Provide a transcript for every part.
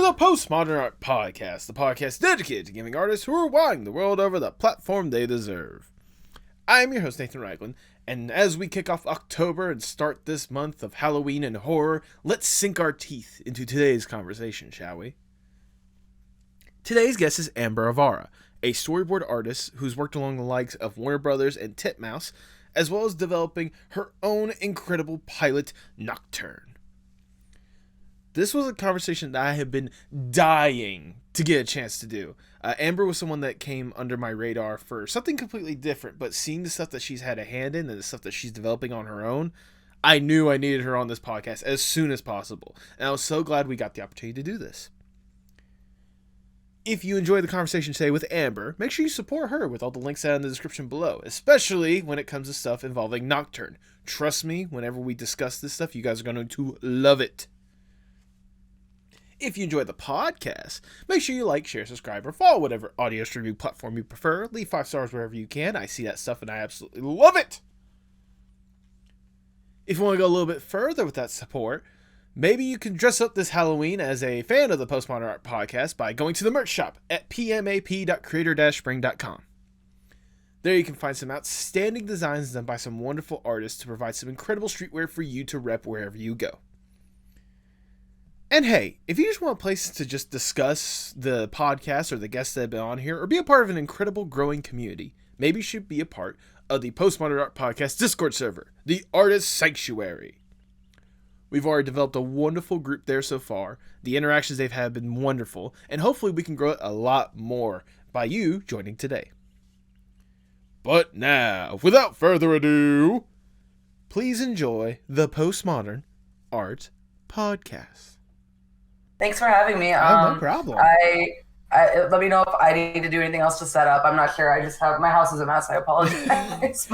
the Postmodern Art Podcast, the podcast dedicated to giving artists who are wowing the world over the platform they deserve. I am your host, Nathan Ragland, and as we kick off October and start this month of Halloween and horror, let's sink our teeth into today's conversation, shall we? Today's guest is Amber Avara, a storyboard artist who's worked along the likes of Warner Brothers and Titmouse, as well as developing her own incredible pilot, Nocturne. This was a conversation that I have been dying to get a chance to do. Amber was someone that came under my radar for something completely different, but seeing the stuff that she's had a hand in and the stuff that she's developing on her own, I knew I needed her on this podcast as soon as possible. And I was so glad we got the opportunity to do this. If you enjoyed the conversation today with Amber, make sure you support her with all the links down in the description below, especially when it comes to stuff involving Nocturne. Trust me, whenever we discuss this stuff, you guys are going to love it. If you enjoyed the podcast, make sure you like, share, subscribe, or follow whatever audio streaming platform you prefer. Leave 5 stars wherever you can. I see that stuff and I absolutely love it. If you want to go a little bit further with that support, maybe you can dress up this Halloween as a fan of the Postmodern Art Podcast by going to the merch shop at pmap.creator-spring.com. There you can find some outstanding designs done by some wonderful artists to provide some incredible streetwear for you to rep wherever you go. And hey, if you just want a place to just discuss the podcast or the guests that have been on here, or be a part of an incredible growing community, maybe you should be a part of the Postmodern Art Podcast Discord server, the Artist Sanctuary. We've already developed a wonderful group there so far. The interactions they've had have been wonderful, and hopefully we can grow it a lot more by you joining today. But now, without further ado, please enjoy the Postmodern Art Podcast. Thanks for having me. No problem. Let me know if I need to do anything else to set up. I'm not sure. My house is a mess. I apologize.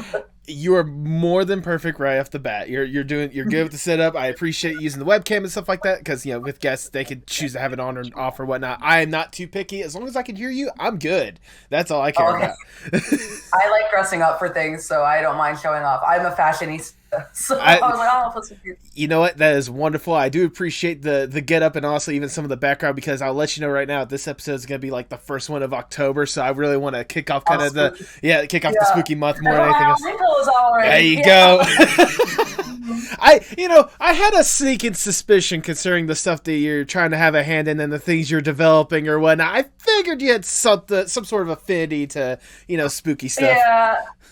You are more than perfect right off the bat. You're good with the setup. I appreciate using the webcam and stuff like that because with guests they could choose to have it on or off or whatnot. I am not too picky. As long as I can hear you, I'm good. That's all I care about. I like dressing up for things, so I don't mind showing off. I'm a fashionista. So I was like, I'll put some cute. You know what? That is wonderful. I do appreciate the get up and also even some of the background because I'll let you know right now this episode is going to be like the first one of October, so I really want to kick off the spooky month more than anything else. There you go. I had a sneaking suspicion concerning the stuff that you're trying to have a hand in and the things you're developing or whatnot. I figured you had some sort of affinity to spooky stuff.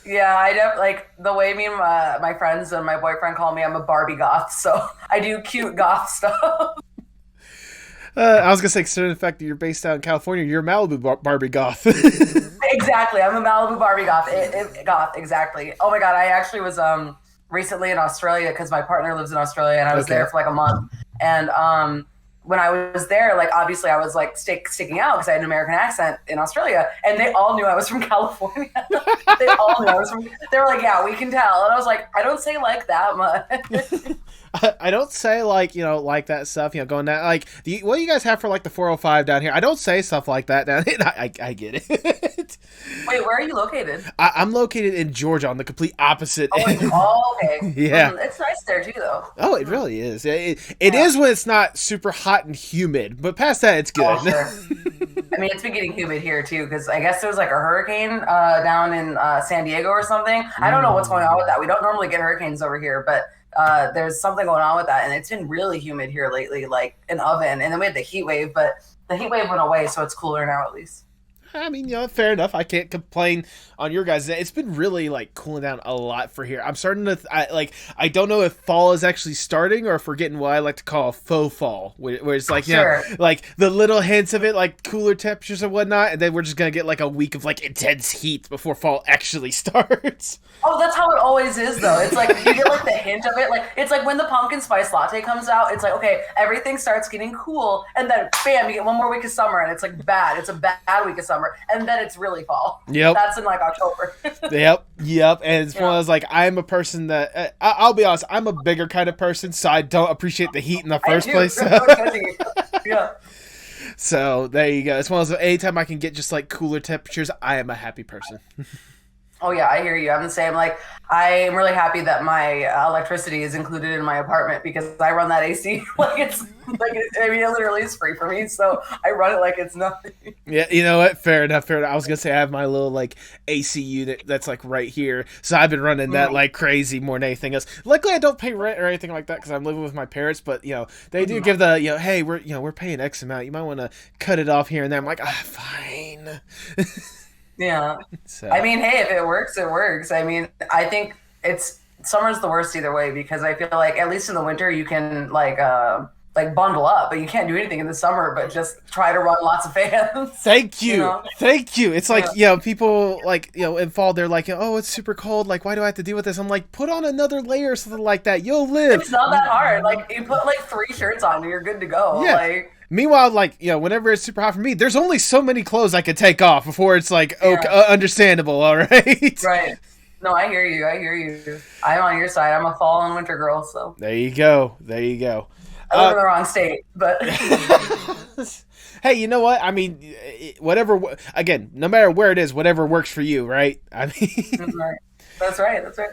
Yeah, I don't like the way me and my friends and my boyfriend call me. I'm a Barbie goth, so I do cute goth stuff. I was gonna say, considering the fact that you're based out in California, you're a Malibu Barbie goth. Exactly, I'm a Malibu Barbie goth. Goth, exactly. Oh my god, I actually was recently in Australia because my partner lives in Australia, and I was there for like a month. And when I was there, like obviously I was like sticking out because I had an American accent in Australia, and they all knew I was from California. They all knew I was from. They were like, "Yeah, we can tell," and I was like, "I don't say like that much." I don't say like that stuff, going down like what do you guys have for like the 405 down here? I don't say stuff like that down here. I get it. Wait, where are you located? I'm located in Georgia on the complete opposite end. Oh, okay. Yeah. It's nice there too, though. Oh, it really is. It is when it's not super hot and humid, but past that, it's good. Oh, sure. I mean, it's been getting humid here too, because I guess there was like a hurricane down in San Diego or something. I don't know what's going on with that. We don't normally get hurricanes over here, but there's something going on with that, and it's been really humid here lately, like an oven. And then we had the heat wave, but the heat wave went away, so it's cooler now at least. I mean, fair enough. I can't complain on your guys'. It's been really like cooling down a lot for here. I'm starting to I don't know if fall is actually starting or if we're getting what I like to call a faux fall, where it's like like the little hints of it, like cooler temperatures and whatnot, and then we're just gonna get like a week of like intense heat before fall actually starts. Oh, that's how it always is, though. It's like you get like the hint of it. Like it's like when the pumpkin spice latte comes out. It's like okay, everything starts getting cool, and then bam, you get one more week of summer, and it's like bad. It's a bad week of summer. And then it's really fall. Yep. That's in like October. Yep. And it's one of those like I'm a person that I'll be honest, I'm a bigger kind of person, so I don't appreciate the heat in the first place. Yeah. So there you go. It's one of those anytime I can get just like cooler temperatures, I am a happy person. Oh yeah, I hear you. I'm the same. Like, I'm really happy that my electricity is included in my apartment because I run that AC like it's I mean, it literally is free for me, so I run it like it's nothing. Yeah, you know what? Fair enough. Fair enough. I was gonna say I have my little like AC unit that's like right here, so I've been running that Mm-hmm. like crazy more than anything else. Luckily, I don't pay rent or anything like that because I'm living with my parents. But they do give the hey, we're paying X amount. You might want to cut it off here and there. I'm like, fine. Yeah. So I mean, hey, if it works, it works. I mean, I think it's summer's the worst either way because I feel like at least in the winter you can like bundle up, but you can't do anything in the summer but just try to run lots of fans. thank You you, know? thank you. It's like Yeah. people like in fall they're like, oh, it's super cold. Like, why do I have to deal with this? I'm like, put on another layer or something like that. You'll live. It's not that hard. Like you put like 3 shirts on and you're good to go. Yeah. Like Meanwhile, like whenever it's super hot for me, there's only so many clothes I could take off before it's like okay, yeah. understandable. All right. Right. No, I hear you. I hear you. I'm on your side. I'm a fall and winter girl, so There you go. There you go. I live in the wrong state, but Hey, you know what? I mean, whatever. Again, no matter where it is, whatever works for you, right? I mean, that's right. That's right. That's right.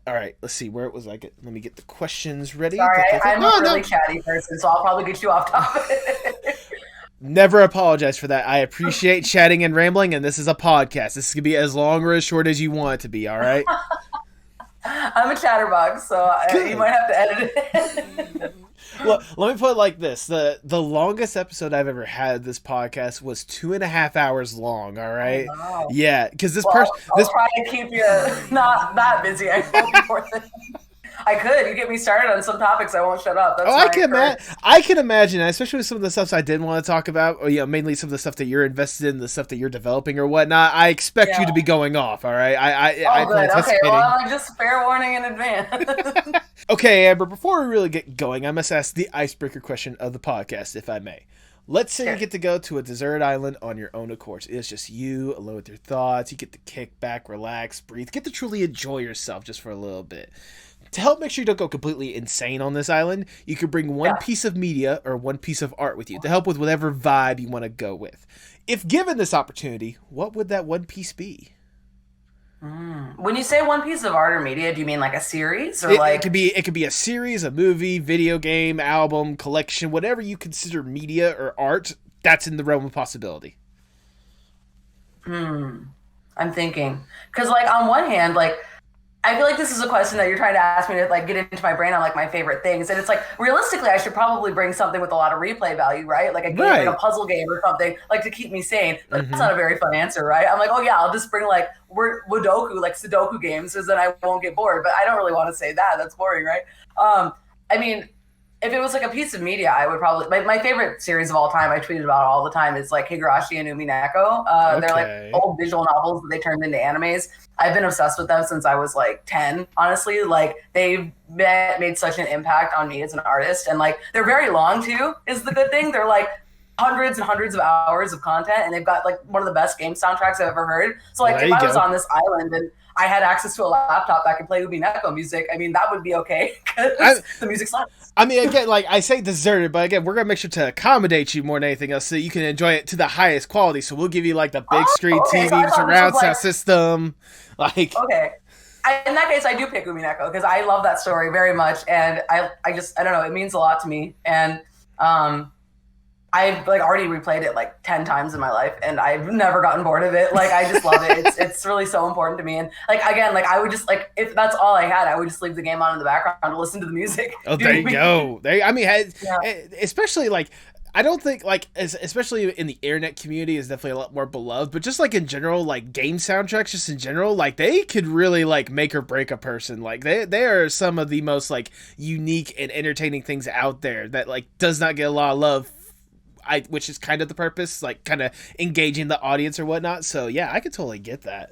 all right. Let's see. Where was I? Let me get the questions ready. Sorry, I'm No, a really no. chatty person, so I'll probably get you off topic. Never apologize for that. I appreciate chatting and rambling, and this is a podcast. This can be as long or as short as you want it to be. All right. I'm a chatterbox, so you might have to edit it. Well, let me put it like this: the longest episode I've ever had this podcast was 2.5 hours long. All right, Wow. yeah, because this Well, person, I'll try to keep you not that busy. I hope before this. I could. You get me started on some topics, I won't shut up. That's I can imagine, especially with some of the stuff I didn't want to talk about, or mainly some of the stuff that you're invested in, the stuff that you're developing or whatnot. I expect you to be going off. All right, I good. Okay, anticipating. well, I'm just fair warning in advance. Okay, Amber, before we really get going, I must ask the icebreaker question of the podcast, if I may. Let's say you get to go to a desert island on your own accord. It's just you, alone with your thoughts. You get to kick back, relax, breathe. Get to truly enjoy yourself just for a little bit. To help make sure you don't go completely insane on this island, you could bring one piece of media or one piece of art with you to help with whatever vibe you want to go with. If given this opportunity, what would that one piece be? When you say one piece of art or media, do you mean like a series or It could be a series, a movie, video game, album, collection, whatever you consider media or art. That's in the realm of possibility. I'm thinking because, like, on one hand, like, I feel like this is a question that you're trying to ask me to like get into my brain on like my favorite things, and it's like realistically, I should probably bring something with a lot of replay value, right? Like a game, like a puzzle game or something, like to keep me sane. But that's not a very fun answer, right? I'm like, oh yeah, I'll just bring like Sudoku, like Sudoku games, because then I won't get bored. But I don't really want to say that. That's boring, right? I mean, if it was like a piece of media, I would probably my favorite series of all time. I tweeted about all the time is like Higurashi and Umineko. They're like old visual novels that they turned into animes. I've been obsessed with them since I was like 10. Honestly, like they've made such an impact on me as an artist, and like they're very long too. Is the good thing. They're like hundreds and hundreds of hours of content, and they've got like one of the best game soundtracks I've ever heard. So like if I was on this island and I had access to a laptop that could play Umineko music, I mean, that would be okay because the music slaps. I mean, again, like I say deserted, but again, we're going to make sure to accommodate you more than anything else so you can enjoy it to the highest quality. So we'll give you like the big screen TV, surround sound system. Like, okay. In that case, I do pick Umineko because I love that story very much. And I don't know, it means a lot to me. And I've like already replayed it like 10 times in my life, and I've never gotten bored of it. Like I just love it. It's really so important to me. And like again, like I would just like if that's all I had, I would just leave the game on in the background to listen to the music. Oh, there you go. Especially like I don't think like especially in the internet community is definitely a lot more beloved, but just like in general, like game soundtracks, just in general, like they could really like make or break a person. Like they are some of the most like unique and entertaining things out there that like does not get a lot of love. Which is kind of the purpose, like kind of engaging the audience or whatnot. So yeah, I could totally get that.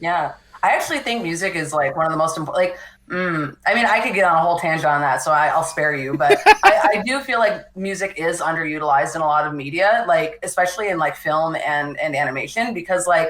Yeah, I actually think music is like one of the most important. Like, I mean, I could get on a whole tangent on that, so I'll spare you. But I do feel like music is underutilized in a lot of media, like especially in like film and animation, because like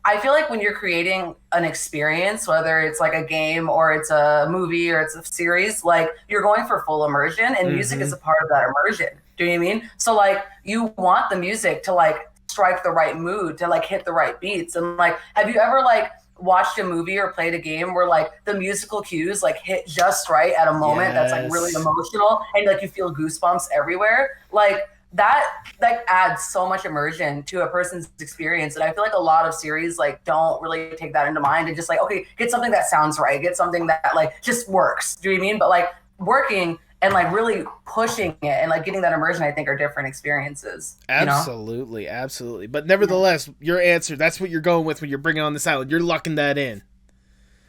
I feel like when you're creating an experience, whether it's like a game or it's a movie or it's a series, like you're going for full immersion, and music is a part of that immersion. Do you know what I mean? So like you want the music to like strike the right mood, to like hit the right beats. And like, have you ever like watched a movie or played a game where like the musical cues like hit just right at a moment that's like really emotional and like you feel goosebumps everywhere? Like that like adds so much immersion to a person's experience. And I feel like a lot of series like don't really take that into mind and just like, okay, get something that sounds right, get something that like just works. Do you know what I mean? But like working and like really pushing it and like getting that immersion, I think, are different experiences. Absolutely, absolutely. But nevertheless, your answer, that's what you're going with when you're bringing on this island. You're locking that in.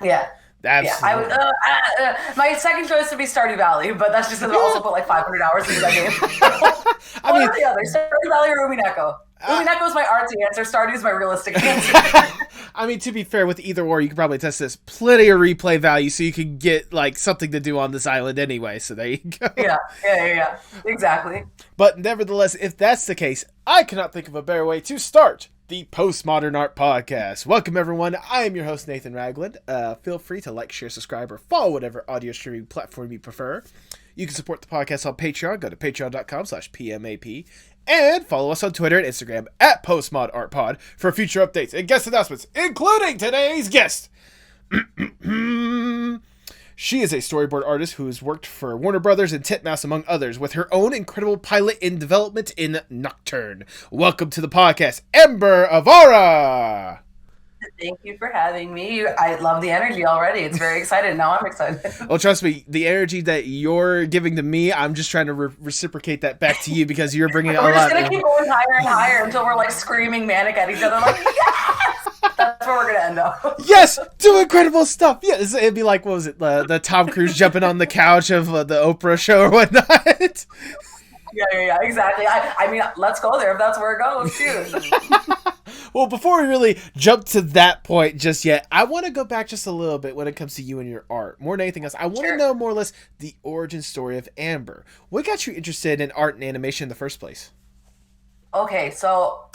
Yeah. Absolutely. Yeah, I would, my second choice would be Stardew Valley, but that's just because I also put like 500 hours into that game. What are the others? Stardew Valley or Umineko? Umineko is my artsy answer. Stardew is my realistic answer. I mean, to be fair, with either or, you could probably test this. Plenty of replay value, so you can get like something to do on this island anyway. So there you go. Yeah. Exactly. But nevertheless, if that's the case, I cannot think of a better way to start the Postmodern Art Podcast. Welcome, everyone. I am your host, Nathan Ragland. Feel free to like, share, subscribe, or follow whatever audio streaming platform you prefer. You can support the podcast on Patreon. Go to patreon.com/PMAP. And follow us on Twitter and Instagram at PostmodArtPod for future updates and guest announcements, including today's guest. She is a storyboard artist who has worked for Warner Brothers and Titmouse, among others, with her own incredible pilot in development in Nocturne. Welcome to the podcast, Amber Avara! Thank you for having me. I love the energy already. It's very excited. Now I'm excited. Well, trust me, the energy that you're giving to me, I'm just trying to reciprocate that back to you because you're bringing a lot. We're just going to keep going higher and higher until we're like screaming manic at each other like, yes! That's where we're going to end up. Yes! Do incredible stuff! Yeah, it'd be like, what was it, the Tom Cruise jumping on the couch of the Oprah show or whatnot? Yeah, exactly. I mean, let's go there if that's where it goes. Shoot. Well, before we really jump to that point just yet, I want to go back just a little bit when it comes to you and your art. More than anything else, I want to know more or less the origin story of Amber. What got you interested in art and animation in the first place? Okay, so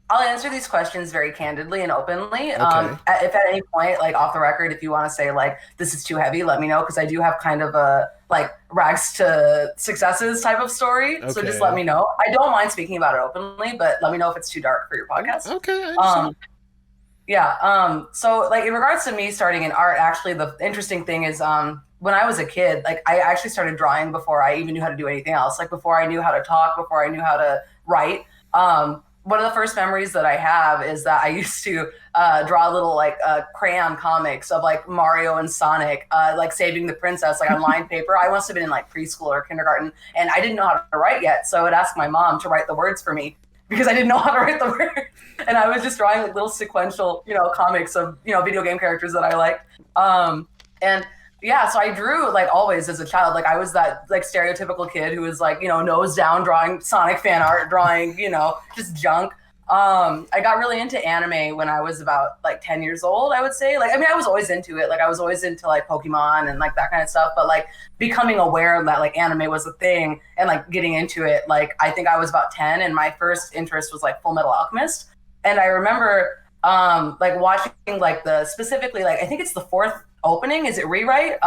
I'll answer these questions very candidly and openly. Okay. If at any point, like off the record, if you want to say like this is too heavy, let me know, because I do have kind of a like rags to successes type of story. Okay. So just let me know. I don't mind speaking about it openly, but let me know if it's too dark for your podcast. Okay. So like in regards to me starting in art, actually the interesting thing is when I was a kid, like I actually started drawing before I even knew how to do anything else. Like before I knew how to talk, before I knew how to write. One of the first memories that I have is that I used to draw little like crayon comics of like Mario and Sonic, like saving the princess, like on lined paper. I must have been in like preschool or kindergarten, and I didn't know how to write yet. So I would ask my mom to write the words for me because I didn't know how to write the words. And I was just drawing like little sequential, comics of, video game characters that I liked. And yeah, so I drew like always as a child. Like I was that like stereotypical kid who was like, nose down, drawing Sonic fan art, drawing, just junk. I got really into anime when I was about like 10 years old, I would say. Like, I mean, I was always into it. Like I was always into like Pokemon and like that kind of stuff. But like becoming aware that like anime was a thing and like getting into it, like I think I was about 10 and my first interest was like Full Metal Alchemist. And I remember like watching like specifically like I think it's the fourth opening, is it Rewrite?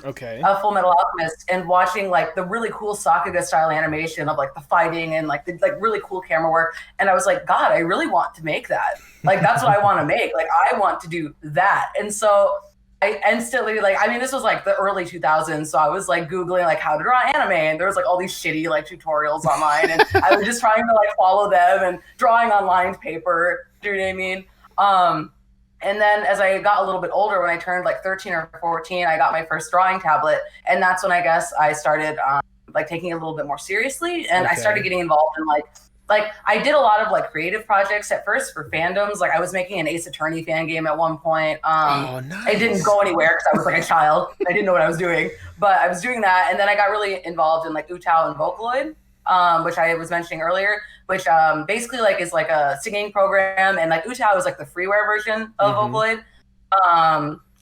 Okay. Of Full Metal Alchemist, and watching like the really cool Sakuga style animation of like the fighting and like the like really cool camera work, and I was like, God, I really want to make that. Like that's what I want to make. Like I want to do that. And so I instantly this was like the early 2000s, so I was like Googling like how to draw anime, and there was like all these shitty like tutorials online, and I was just trying to like follow them and drawing on lined paper. Do you know what I mean? And then as I got a little bit older, when I turned like 13 or 14, I got my first drawing tablet. And that's when I guess I started like taking it a little bit more seriously. And I started getting involved in like I did a lot of like creative projects at first for fandoms. Like I was making an Ace Attorney fan game at one point. Nice. It didn't go anywhere because I was like a child. I didn't know what I was doing. But I was doing that. And then I got really involved in like Utao and Vocaloid, which I was mentioning earlier, which basically like is like a singing program, and like Utao is like the freeware version of Vocaloid.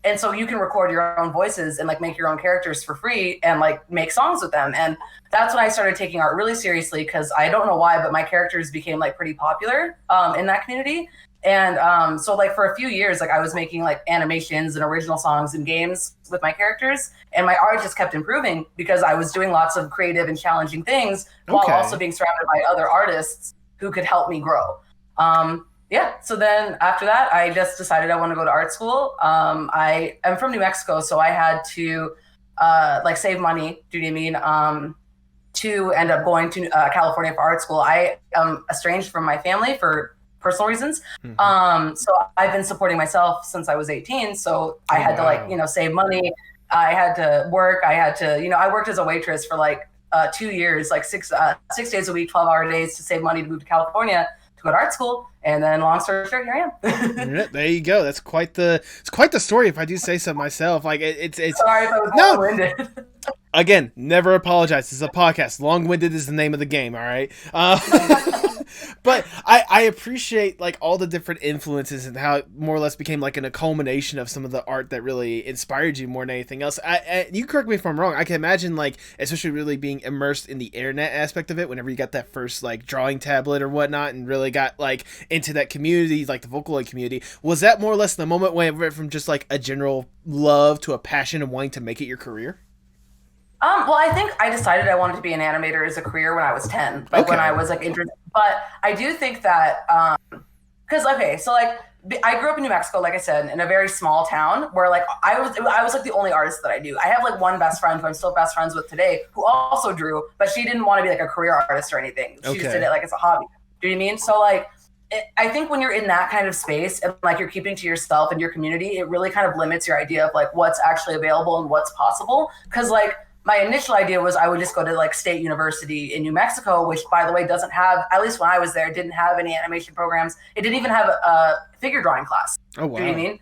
And so you can record your own voices and like make your own characters for free and like make songs with them. And that's when I started taking art really seriously, because I don't know why, but my characters became like pretty popular in that community. And so like for a few years, like I was making like animations and original songs and games with my characters, and my art just kept improving because I was doing lots of creative and challenging things while also being surrounded by other artists who could help me grow. Yeah, so then after that, I just decided I want to go to art school. I am from New Mexico, so I had to like save money, do you know what I mean? To end up going to California for art school. I am estranged from my family for personal reasons. So I've been supporting myself since I was 18. So I had to like, save money. I had to work. I had to, I worked as a waitress for like 2 years, like 6 days a week, 12-hour days to save money to move to California to go to art school. And then long story short, here I am. There you go. That's quite the story, if I do say so myself. Like it's sorry if I was long-winded. Again, never apologize. This is a podcast. Long-winded is the name of the game, all right? But I appreciate like all the different influences and how it more or less became like a culmination of some of the art that really inspired you more than anything else. You correct me if I'm wrong. I can imagine like, especially really being immersed in the internet aspect of it, whenever you got that first like drawing tablet or whatnot and really got like into that community, like the Vocaloid community. Was that more or less the moment when it went from just like a general love to a passion and wanting to make it your career? Well, I think I decided I wanted to be an animator as a career when I was 10, like when I was like interested. But I do think that, because so like I grew up in New Mexico, like I said, in a very small town where like I was like the only artist that I knew. I have like one best friend who I'm still best friends with today, who also drew, but she didn't want to be like a career artist or anything. She just did it like as a hobby. Do you know what I mean? So like, I think when you're in that kind of space and like you're keeping to yourself and your community, it really kind of limits your idea of like what's actually available and what's possible. Because like, my initial idea was I would just go to like State University in New Mexico, which by the way doesn't have, at least when I was there, didn't have any animation programs. It didn't even have a figure drawing class. Oh, wow. Do you know what I mean?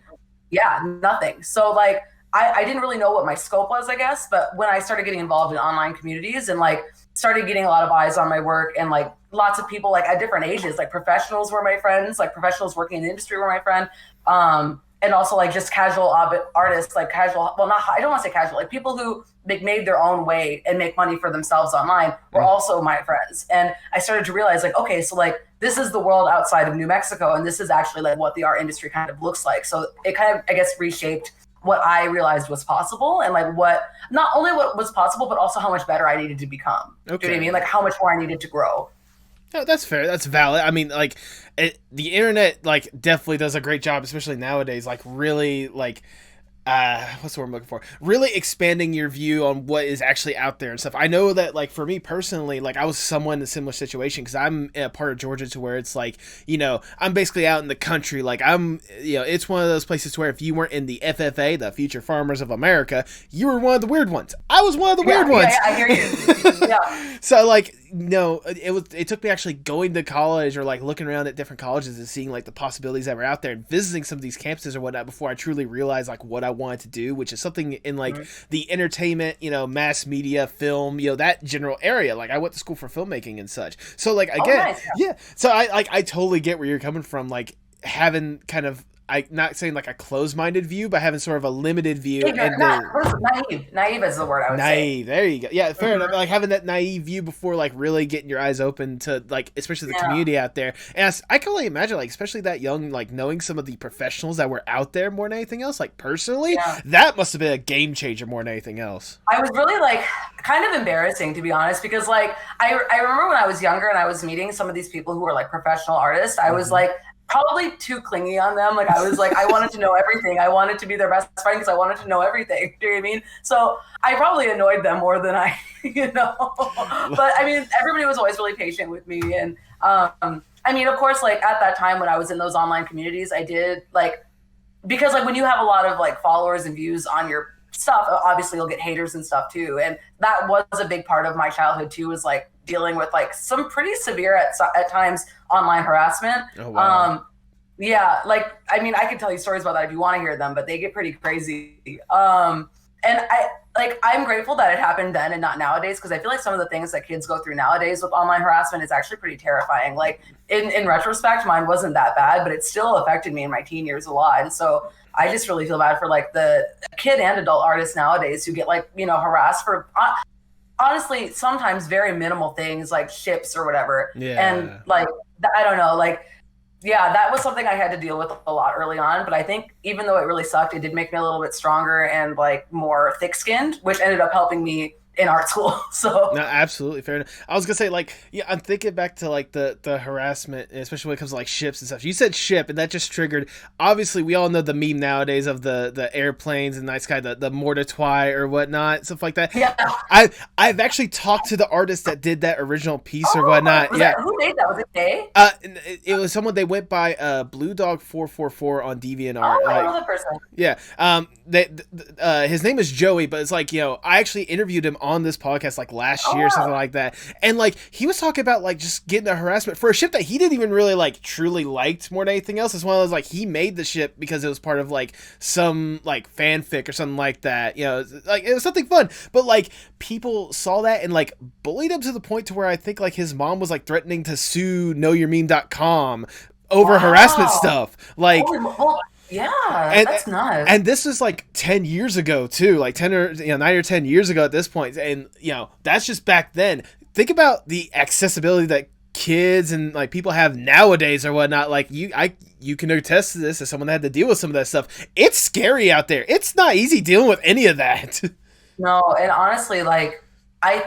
Yeah, nothing. So like I didn't really know what my scope was, I guess. But when I started getting involved in online communities and like started getting a lot of eyes on my work and like lots of people like at different ages, like professionals were my friends, like professionals working in the industry were my friend. And also like just casual artists, like casual, well, not, I don't want to say casual, like people who made their own way and make money for themselves online were also my friends. And I started to realize like, okay, so like this is the world outside of New Mexico. And this is actually like what the art industry kind of looks like. So it kind of, I guess, reshaped what I realized was possible and like what, not only what was possible, but also how much better I needed to become. Do you know what I mean? Like how much more I needed to grow. No, that's fair. That's valid. I mean, like, the internet, like, definitely does a great job, especially nowadays, like, really, like, what's the word I'm looking for? Really expanding your view on what is actually out there and stuff. I know that, like, for me personally, like, I was somewhat in a similar situation because I'm in a part of Georgia to where it's like, I'm basically out in the country. Like, it's one of those places where if you weren't in the FFA, the Future Farmers of America, you were one of the weird ones. I was one of the weird ones. Yeah, I hear you. Yeah. So, like, it took me actually going to college or like looking around at different colleges and seeing like the possibilities that were out there and visiting some of these campuses or whatnot before I truly realized like what I wanted to do, which is something in like the entertainment, mass media, film, that general area. Like I went to school for filmmaking and such. So like again, nice. Yeah. So I totally get where you're coming from, like having kind of, not saying like a closed-minded view, but having sort of a limited view. Naive is the word I would say. Naive. There you go. Yeah, fair enough. Like having that naive view before like really getting your eyes open to like, especially the community out there. And I can only imagine like, especially that young, like knowing some of the professionals that were out there more than anything else. Like personally, that must have been a game changer more than anything else. I was really like kind of embarrassing to be honest, because like I remember when I was younger and I was meeting some of these people who were like professional artists. I was like, probably too clingy on them. Like I was like, I wanted to know everything. I wanted to be their best friend because I wanted to know everything. Do you know what I mean? So I probably annoyed them more than I, but I mean, everybody was always really patient with me. And I mean, of course, like at that time when I was in those online communities, I did like, because like when you have a lot of like followers and views on your stuff, obviously you'll get haters and stuff too. And that was a big part of my childhood too, was like dealing with like some pretty severe at times online harassment. Oh, wow. Yeah, like I mean, I could tell you stories about that if you want to hear them, but they get pretty crazy. And I'm grateful that it happened then and not nowadays, because I feel like some of the things that kids go through nowadays with online harassment is actually pretty terrifying. Like in retrospect, mine wasn't that bad, but it still affected me in my teen years a lot. And so I just really feel bad for like the kid and adult artists nowadays who get like, harassed for honestly, sometimes very minimal things like ships or whatever. Yeah. And like, I don't know, like, yeah, that was something I had to deal with a lot early on. But I think even though it really sucked, it did make me a little bit stronger and like more thick-skinned, which ended up helping me in art school. So no, absolutely fair enough. I was gonna say, like, yeah, I'm thinking back to like the harassment, especially when it comes to like ships and stuff. You said ship, and that just triggered. Obviously, we all know the meme nowadays of the airplanes and nice guy, the mortitoy or whatnot, stuff like that. yeah. I've actually talked to the artist that did that original piece or whatnot. Yeah, who made that? Was it Kay? It was someone they went by Blue Dog 444 on DeviantArt. Oh, I like, know the person. Yeah. His name is Joey, but it's like, I actually interviewed him on this podcast like last year or something like that. And like he was talking about like just getting the harassment for a ship that he didn't even really like truly liked more than anything else. It's one of those like he made the ship because it was part of like some like fanfic or something like that. Like it was something fun. But like people saw that and like bullied him to the point to where I think like his mom was like threatening to sue knowyourmeme.com over harassment stuff. Like yeah, and, that's nuts. And this was like 10 years ago too, like 10 or 9 or 10 years ago at this point. And that's just back then. Think about the accessibility that kids and like people have nowadays or whatnot. Like you can attest to this as someone that had to deal with some of that stuff. It's scary out there. It's not easy dealing with any of that. No, and honestly, like I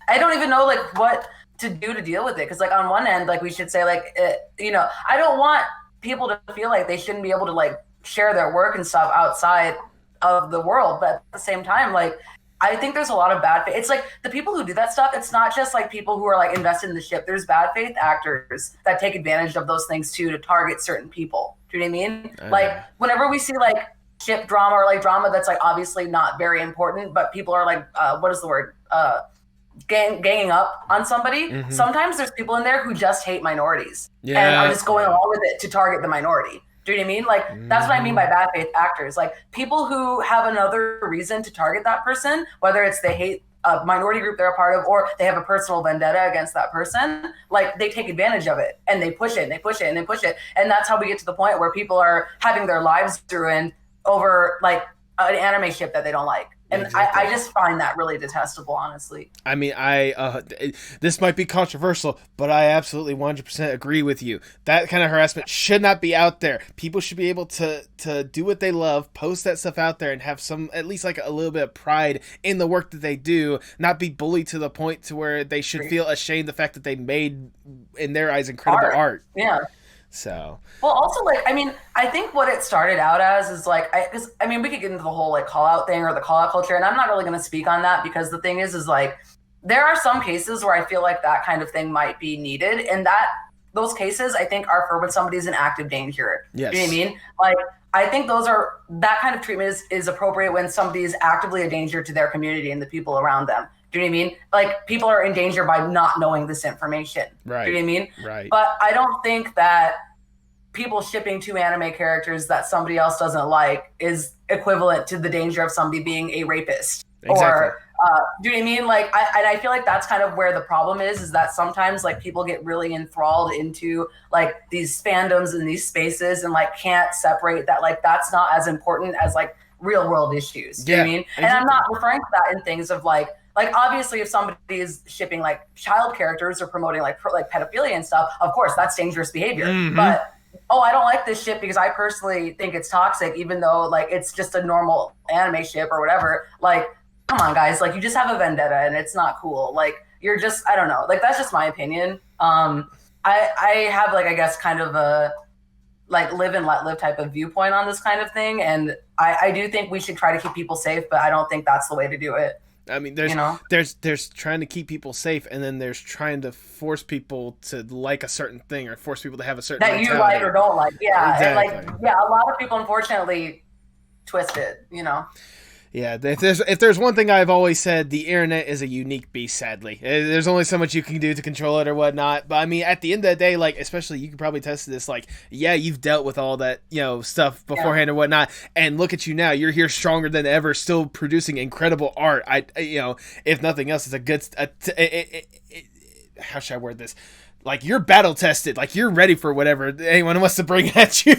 don't even know like what to do to deal with it, because like on one end, like we should say like I don't want people to feel like they shouldn't be able to like share their work and stuff outside of the world, but at the same time, like I think there's a lot of bad faith. It's like the people who do that stuff, it's not just like people who are like invested in the ship. There's bad faith actors that take advantage of those things too to target certain people. Do you know what I mean? Like whenever we see like ship drama or like drama that's like obviously not very important, but people are like what is the word, ganging up on somebody. Mm-hmm. Sometimes there's people in there who just hate minorities and are just going along with it to target the minority. Do you know what I mean? Like that's what I mean by bad faith actors. Like people who have another reason to target that person, whether it's they hate a minority group they're a part of or they have a personal vendetta against that person, like they take advantage of it and they push it and they push it and they push it. And that's how we get to the point where people are having their lives ruined over like an anime ship that they don't like. And exactly. I just find that really detestable, honestly. I mean, this might be controversial, but I absolutely 100% agree with you. That kind of harassment should not be out there. People should be able to do what they love, post that stuff out there, and have some, at least like a little bit of pride in the work that they do, not be bullied to the point to where they should feel ashamed of the fact that they made, in their eyes, incredible art. Yeah. So well, also like I mean, I think what it started out as is like because I mean we could get into the whole like call out thing or the call out culture, and I'm not really going to speak on that because the thing is like there are some cases where I feel like that kind of thing might be needed, and that those cases I think are for when somebody's in active danger. Yes. You know what I mean? Like I think that kind of treatment is appropriate when somebody is actively a danger to their community and the people around them. Do you know what I mean? Like people are in danger by not knowing this information. Right. Do you know what I mean? Right. But I don't think that people shipping two anime characters that somebody else doesn't like is equivalent to the danger of somebody being a rapist. Exactly. Or do you know what I mean? Like I feel like that's kind of where the problem is that sometimes like people get really enthralled into like these fandoms and these spaces and like can't separate that like that's not as important as like real world issues. Do you know what I mean? Exactly. And I'm not referring to that in things of like obviously if somebody is shipping like child characters or promoting like pedophilia and stuff, of course that's dangerous behavior. Mm-hmm. But I don't like this ship because I personally think it's toxic, even though like it's just a normal anime ship or whatever. Like, come on, guys, like you just have a vendetta and it's not cool. Like you're just, I don't know, like that's just my opinion. I have like I guess kind of a like live and let live type of viewpoint on this kind of thing, and I do think we should try to keep people safe, but I don't think that's the way to do it. I mean, there's trying to keep people safe, and then there's trying to force people to like a certain thing or force people to have a certain that mentality. You like or don't like. Yeah, exactly. And like a lot of people unfortunately twist it. Yeah, if there's one thing I've always said, the internet is a unique beast, sadly. There's only so much you can do to control it or whatnot. But I mean, at the end of the day, like, especially you can probably test this, like, yeah, you've dealt with all that, stuff beforehand or whatnot. And look at you now. You're here stronger than ever, still producing incredible art. If nothing else, it's a good, how should I word this? Like, you're battle tested. Like, you're ready for whatever anyone wants to bring at you.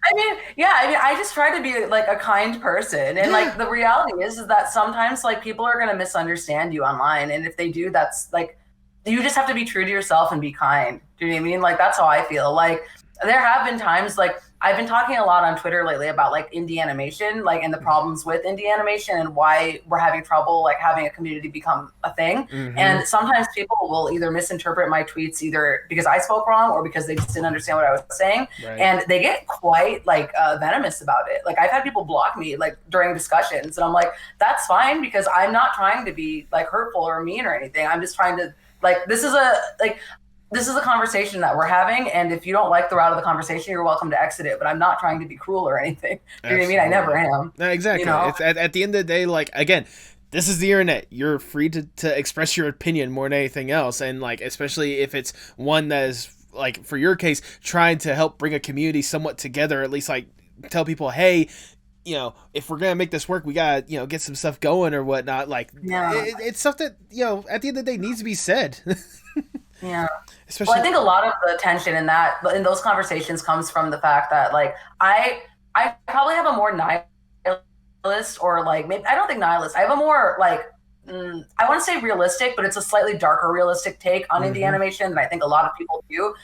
I just try to be like a kind person, and like the reality is that sometimes like people are going to misunderstand you online, and if they do, that's like you just have to be true to yourself and be kind. Do you know what I mean? Like that's how I feel. Like there have been times like I've been talking a lot on Twitter lately about like indie animation, like, and the problems with indie animation and why we're having trouble like having a community become a thing. And sometimes people will either misinterpret my tweets either because I spoke wrong or because they just didn't understand what I was saying. Right. And they get quite like venomous about it. Like I've had people block me like during discussions, and I'm like, that's fine, because I'm not trying to be like hurtful or mean or anything. I'm just trying to like, this is a conversation that we're having, and if you don't like the route of the conversation, you're welcome to exit it. But I'm not trying to be cruel or anything. You know what I mean? I never am. No, exactly. You know? It's at the end of the day, like, again, this is the internet. You're free to express your opinion more than anything else, and like, especially if it's one that is like, for your case, trying to help bring a community somewhat together, at least like tell people, hey, you know, if we're gonna make this work, we gotta, you know, get some stuff going or whatnot. Like, it's stuff that, you know, at the end of the day needs to be said. Yeah. Especially, well, I think a lot of the tension in those conversations comes from the fact that like I probably have a more nihilist, or like, maybe I don't think nihilist. I have a more like I want to say realistic, but it's a slightly darker realistic take on indie animation than I think a lot of people do.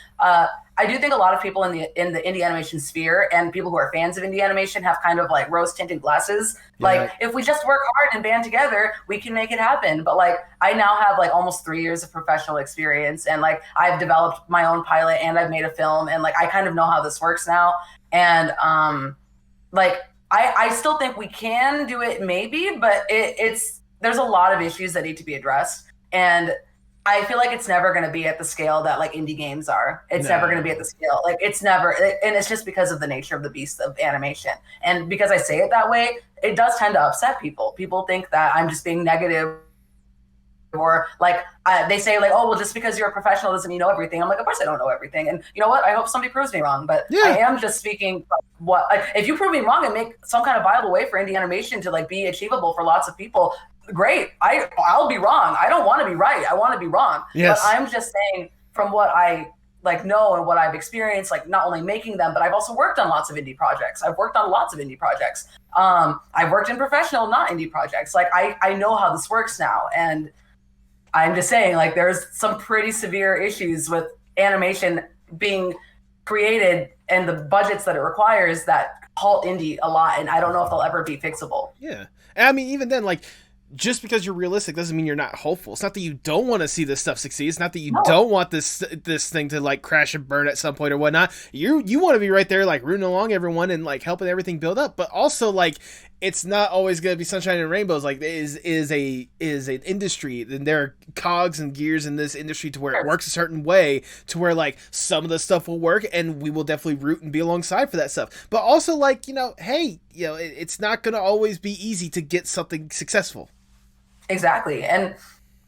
I do think a lot of people in the indie animation sphere and people who are fans of indie animation have kind of like rose tinted glasses. Yeah. Like, if we just work hard and band together, we can make it happen. But like, I now have like almost 3 years of professional experience, and like I've developed my own pilot and I've made a film, and like I kind of know how this works now. And like I still think we can do it maybe, but there's a lot of issues that need to be addressed. And I feel like it's never going to be at the scale that like indie games are. It's never going to be at the scale. Like it's never, and it's just because of the nature of the beast of animation. And because I say it that way, it does tend to upset people. People think that I'm just being negative, or like they say like, oh, well, just because you're a professional doesn't mean you know everything. I'm like, of course I don't know everything. And you know what? I hope somebody proves me wrong, but I am just speaking what, like, if you prove me wrong and make some kind of viable way for indie animation to like be achievable for lots of people, great. I'll be wrong. I don't want to be right. I want to be wrong. Yes. But I'm just saying from what I like know and what I've experienced, like not only making them, but I've also worked on lots of indie projects. I've worked on lots of indie projects. I've worked in professional, not indie projects. Like I know how this works now. And I'm just saying, like, there's some pretty severe issues with animation being created and the budgets that it requires that halt indie a lot. And I don't know if they'll ever be fixable. Yeah. And I mean, even then, like, just because you're realistic doesn't mean you're not hopeful. It's not that you don't want to see this stuff succeed. It's not that you don't want this thing to like crash and burn at some point or whatnot. You want to be right there, like rooting along everyone and like helping everything build up. But also, like, it's not always going to be sunshine and rainbows. Like, is an industry, and there are cogs and gears in this industry to where it works a certain way to where like some of the stuff will work, and we will definitely root and be alongside for that stuff. But also, like, you know, hey, you know, it's not going to always be easy to get something successful. Exactly. And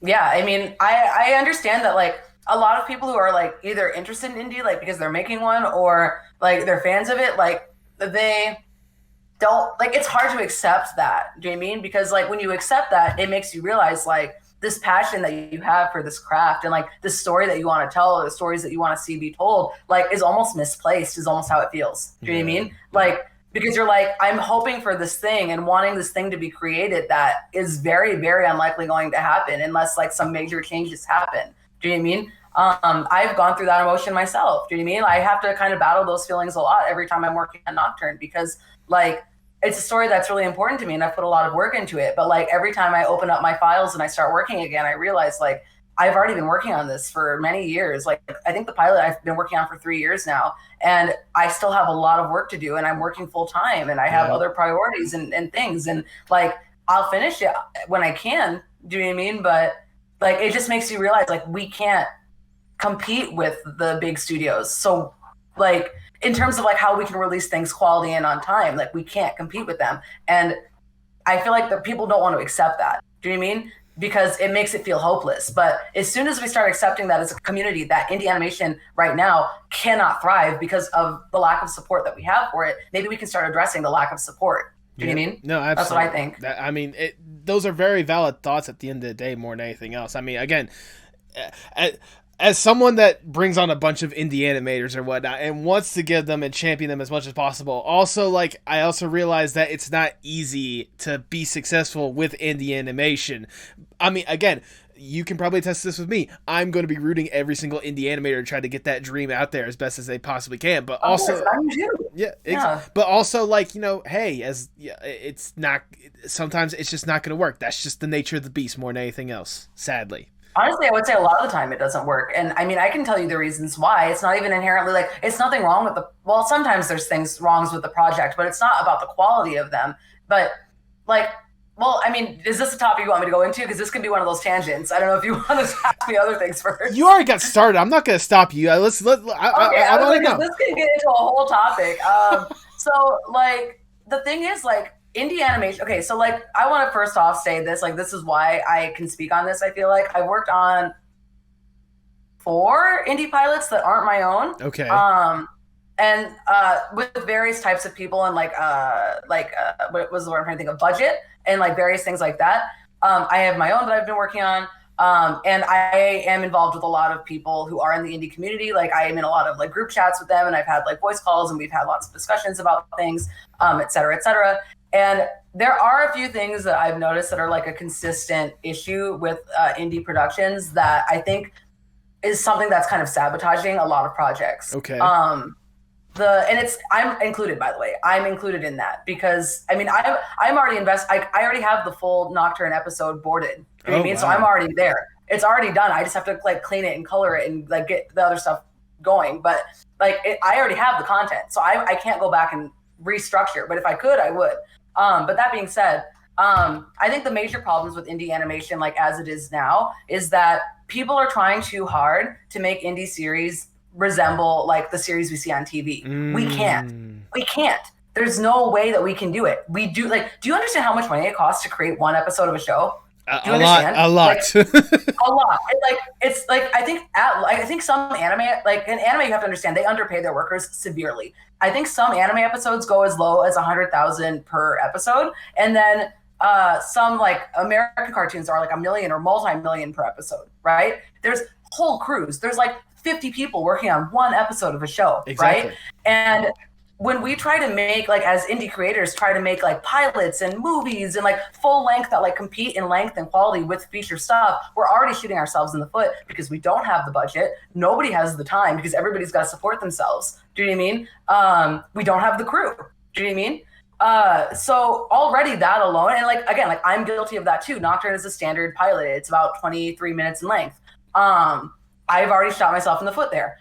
yeah, I mean, I understand that like a lot of people who are like either interested in indie, like because they're making one, or like they're fans of it, like they don't, like, it's hard to accept that. Do you know what I mean? Because like when you accept that, it makes you realize like this passion that you have for this craft and like this story that you want to tell, or the stories that you want to see be told, like is almost misplaced, is almost how it feels. Do you know what I mean? Like, because you're like, I'm hoping for this thing and wanting this thing to be created that is very, very unlikely going to happen unless like some major changes happen. Do you know what I mean? I've gone through that emotion myself. Do you know what I mean? I have to kind of battle those feelings a lot every time I'm working on Nocturne, because like it's a story that's really important to me and I've put a lot of work into it. But like every time I open up my files and I start working again, I realize like I've already been working on this for many years. Like I think the pilot I've been working on for 3 years now, and I still have a lot of work to do, and I'm working full time, and I have other priorities and things, and like I'll finish it when I can. Do you know what I mean? But like it just makes you realize like we can't compete with the big studios. So like in terms of like how we can release things quality and on time, like we can't compete with them. And I feel like the people don't want to accept that. Do you know what I mean? Because it makes it feel hopeless. But as soon as we start accepting that as a community, that indie animation right now cannot thrive because of the lack of support that we have for it, maybe we can start addressing the lack of support. Do you know what I mean? No, absolutely. That's what I think. I mean, those are very valid thoughts at the end of the day more than anything else. I mean, again, as someone that brings on a bunch of indie animators or whatnot and wants to give them and champion them as much as possible, also, like, I also realize that it's not easy to be successful with indie animation. I mean, again, you can probably test this with me. I'm going to be rooting every single indie animator to try to get that dream out there as best as they possibly can. But also, but also, like, you know, hey, it's not. Sometimes it's just not going to work. That's just the nature of the beast more than anything else. Sadly. Honestly, I would say a lot of the time it doesn't work. And I mean, I can tell you the reasons why. It's not even inherently like, it's nothing wrong with well, sometimes there's things wrongs with the project, but it's not about the quality of them. But like, well, I mean, is this a topic you want me to go into? Because this could be one of those tangents. I don't know if you want to ask me other things first. You already got started. I'm not going to stop you. I want to know. This could get into a whole topic. So like, the thing is, like, indie animation. Okay, so like, I want to first off say this. Like, this is why I can speak on this. I feel like I've worked on 4 indie pilots that aren't my own. Okay. And with various types of people and what was the word I'm trying to think of? Budget and like various things like that. I have my own that I've been working on. And I am involved with a lot of people who are in the indie community. Like, I am in a lot of like group chats with them, and I've had like voice calls, and we've had lots of discussions about things, et cetera, et cetera. And there are a few things that I've noticed that are like a consistent issue with indie productions that I think is something that's kind of sabotaging a lot of projects. Okay. I'm included, by the way. I'm included in that because I mean, I'm already I already have the full Nocturne episode boarded. You know what I mean? Wow. So I'm already there. It's already done. I just have to like clean it and color it and like get the other stuff going. But like, I already have the content, so I can't go back and restructure. But if I could, I would. But that being said, I think the major problems with indie animation, like as it is now, is that people are trying too hard to make indie series resemble like the series we see on TV. We can't. There's no way that we can do it. Do you understand how much money it costs to create one episode of a show? Do you understand? A lot. Like, a lot. It's like I think some anime, like in anime, you have to understand they underpay their workers severely. I think some anime episodes go as low as 100,000 per episode, and then some like American cartoons are like $1 million or multi-million per episode. Right? There's whole crews. There's like 50 people working on one episode of a show. Exactly. Right? And when we try to make, like, as indie creators, try to make like pilots and movies and like full length that like compete in length and quality with feature stuff, we're already shooting ourselves in the foot because we don't have the budget. Nobody has the time because everybody's got to support themselves. Do you know what I mean? We don't have the crew. Do you know what I mean? So already that alone, and like, again, like I'm guilty of that too. Nocturne is a standard pilot. It's about 23 minutes in length. I've already shot myself in the foot there.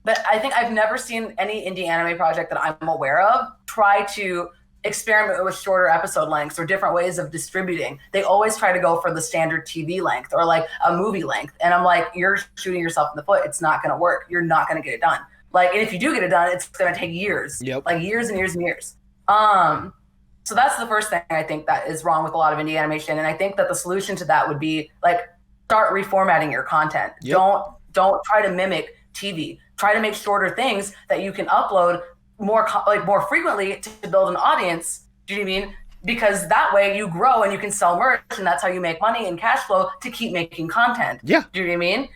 But I think I've never seen any indie anime project that I'm aware of try to experiment with shorter episode lengths or different ways of distributing. They always try to go for the standard TV length or like a movie length. And I'm like, you're shooting yourself in the foot. It's not going to work. You're not going to get it done. Like, and if you do get it done, it's going to take years. Yep. Like years and years and years. So that's the first thing I think that is wrong with a lot of indie animation. And I think that the solution to that would be like, start reformatting your content. Yep. Don't try to mimic TV. Try to make shorter things that you can upload more frequently to build an audience. Do you know what I mean? Because that way you grow and you can sell merch, and that's how you make money and cash flow to keep making content. Yeah. Do you know what I mean?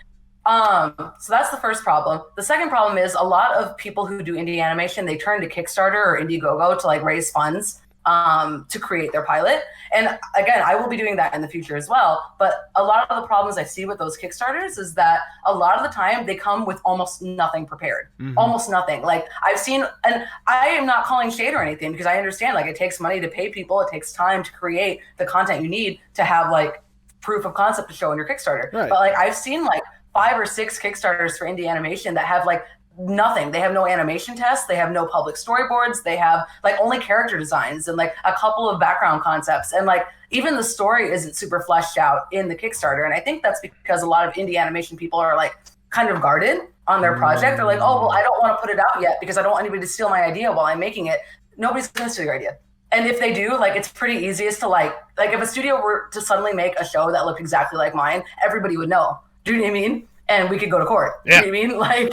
So that's the first problem. The second problem is a lot of people who do indie animation, they turn to Kickstarter or Indiegogo to like raise funds to create their pilot. And again, I will be doing that in the future as well. But a lot of the problems I see with those Kickstarters is that a lot of the time they come with almost nothing prepared, almost nothing. Like I've seen, and I am not calling shade or anything because I understand like it takes money to pay people. It takes time to create the content you need to have like proof of concept to show in your Kickstarter. Right. But like I've seen like 5 or 6 Kickstarters for indie animation that have like nothing. They have no animation tests. They have no public storyboards. They have like only character designs and like a couple of background concepts. And like even the story isn't super fleshed out in the Kickstarter. And I think that's because a lot of indie animation people are like kind of guarded on their project. They're like, oh, well, I don't want to put it out yet because I don't want anybody to steal my idea while I'm making it. Nobody's going to steal your idea. And if they do, like, it's pretty easiest to like if a studio were to suddenly make a show that looked exactly like mine, everybody would know. Do you know what I mean? And we could go to court. Yeah. Do you know what I mean? Like,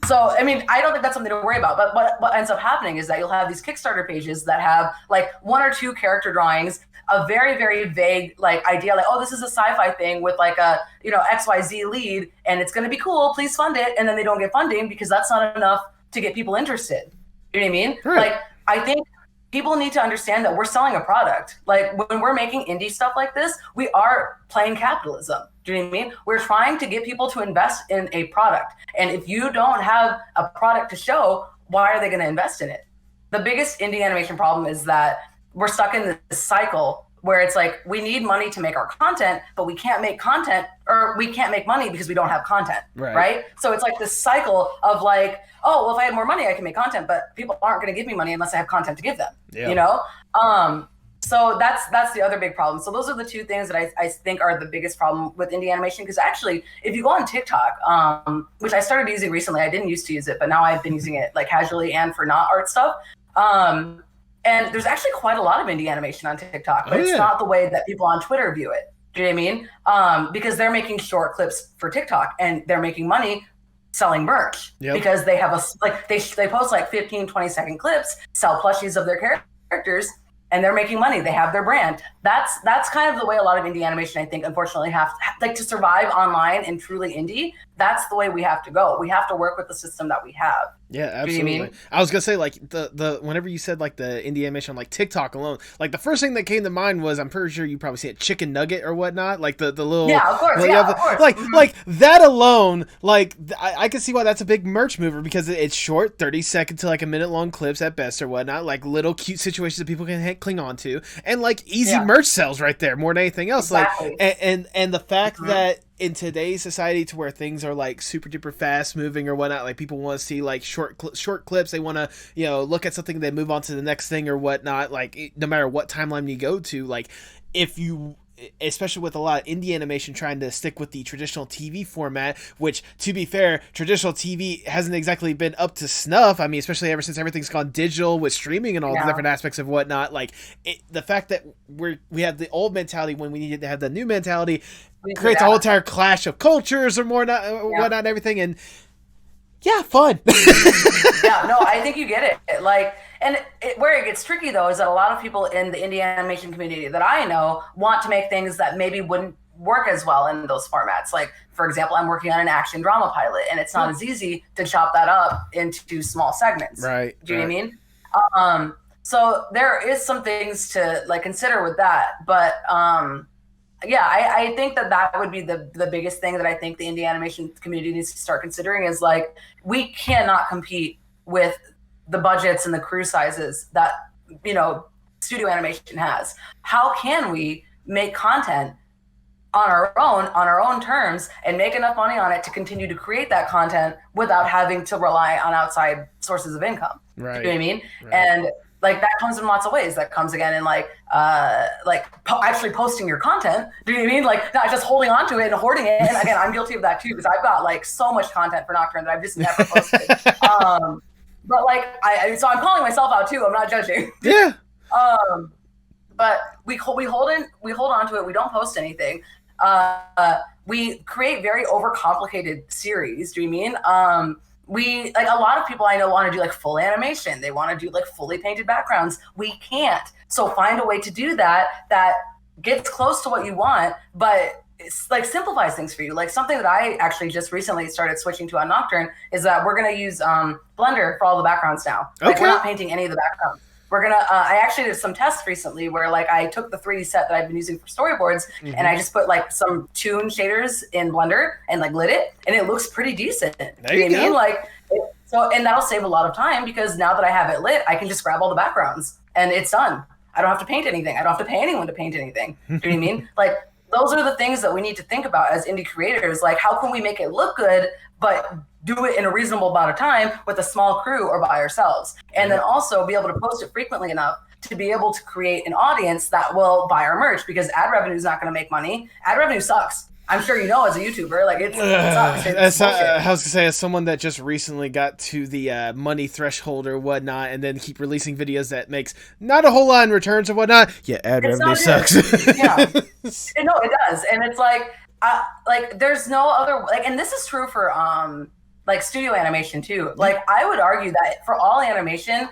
so, I mean, I don't think that's something to worry about. But what ends up happening is that you'll have these Kickstarter pages that have like 1 or 2 character drawings, a very, very vague like idea, like, oh, this is a sci-fi thing with like a, you know, XYZ lead, and it's going to be cool. Please fund it. And then they don't get funding because that's not enough to get people interested. You know what I mean? Right. Like, I think people need to understand that we're selling a product. Like when we're making indie stuff like this, we are playing capitalism. Do you know what I mean? We're trying to get people to invest in a product. And if you don't have a product to show, why are they going to invest in it? The biggest indie animation problem is that we're stuck in this cycle where it's like we need money to make our content, but we can't make content, or we can't make money because we don't have content, right? So it's like this cycle of like, oh, well, if I had more money, I can make content, but people aren't going to give me money unless I have content to give them, you know? So that's the other big problem. So those are the two things that I think are the biggest problem with indie animation. Because actually, if you go on TikTok, which I started using recently, I didn't used to use it, but now I've been using it like casually and for not art stuff. And there's actually quite a lot of indie animation on TikTok, but it's not the way that people on Twitter view it. Do you know what I mean? Because they're making short clips for TikTok and they're making money selling merch because they have they post like 15, 20-second clips, sell plushies of their characters, and they're making money. They have their brand. That's kind of the way a lot of indie animation, I think, unfortunately, to survive online and truly indie. That's the way we have to go. We have to work with the system that we have. Yeah, absolutely. You know I mean? I was gonna say, like, the whenever you said like the indie animation on like TikTok alone, like the first thing that came to mind was, I'm pretty sure you probably see it, chicken nugget or whatnot, like the little of course, of course. Like that alone, like I can see why that's a big merch mover, because it's short, 30-second to like a minute long clips at best or whatnot, like little cute situations that people can cling on to, and like easy merch sells right there more than anything else. Exactly. Like and the fact that in today's society, to where things are like super duper fast moving or whatnot, like people want to see like short clips, they want to, you know, look at something, they move on to the next thing or whatnot, like no matter what timeline you go to, like if you, especially with a lot of indie animation trying to stick with the traditional TV format, which, to be fair, traditional TV hasn't exactly been up to snuff. I mean, especially ever since everything's gone digital with streaming and all the different aspects of whatnot. Like the fact that we have the old mentality when we needed to have the new mentality creates a whole entire clash of cultures or more whatnot and everything. And fun. No, I think you get it. Like, and where it gets tricky though is that a lot of people in the indie animation community that I know want to make things that maybe wouldn't work as well in those formats. Like, for example, I'm working on an action drama pilot, and it's not as easy to chop that up into small segments. Right. Do you know what I mean? So there is some things to like consider with that, but I think that would be the biggest thing that I think the indie animation community needs to start considering is like, we cannot compete with the budgets and the crew sizes that, you know, studio animation has. How can we make content on our own terms and make enough money on it to continue to create that content without having to rely on outside sources of income? Right. You know what I mean? Right. And like that comes in lots of ways. That comes again in like actually posting your content. Do you know what I mean? Like not just holding on to it and hoarding it. And again, I'm guilty of that too, because I've got like so much content for Nocturne that I've just never posted. But like so I'm calling myself out too. I'm not judging. Yeah. But we hold on to it. We don't post anything. We create very overcomplicated series. Do you mean? We like a lot of people I know want to do like full animation. They want to do like fully painted backgrounds. We can't. So find a way to do that gets close to what you want, but it's like simplifies things for you. Like something that I actually just recently started switching to on Nocturne is that we're going to use Blender for all the backgrounds now. Like we're not painting any of the backgrounds. We're going to, I actually did some tests recently where like I took the 3D set that I've been using for storyboards and I just put like some toon shaders in Blender and like lit it, and it looks pretty decent. There you go. I mean? Like, and that'll save a lot of time because now that I have it lit, I can just grab all the backgrounds and it's done. I don't have to paint anything. I don't have to pay anyone to paint anything. Do you know what I mean? Like, those are the things that we need to think about as indie creators. Like, how can we make it look good, but do it in a reasonable amount of time with a small crew or by ourselves? And then also be able to post it frequently enough to be able to create an audience that will buy our merch, because ad revenue is not going to make money. Ad revenue sucks. I'm sure you know as a YouTuber, like it sucks. I was gonna say, as someone that just recently got to the money threshold or whatnot, and then keep releasing videos that makes not a whole lot in returns or whatnot. Yeah, ad revenue sucks. Yeah, no, it does, and it's like there's no other like, and this is true for like studio animation too. Like I would argue that for all animation,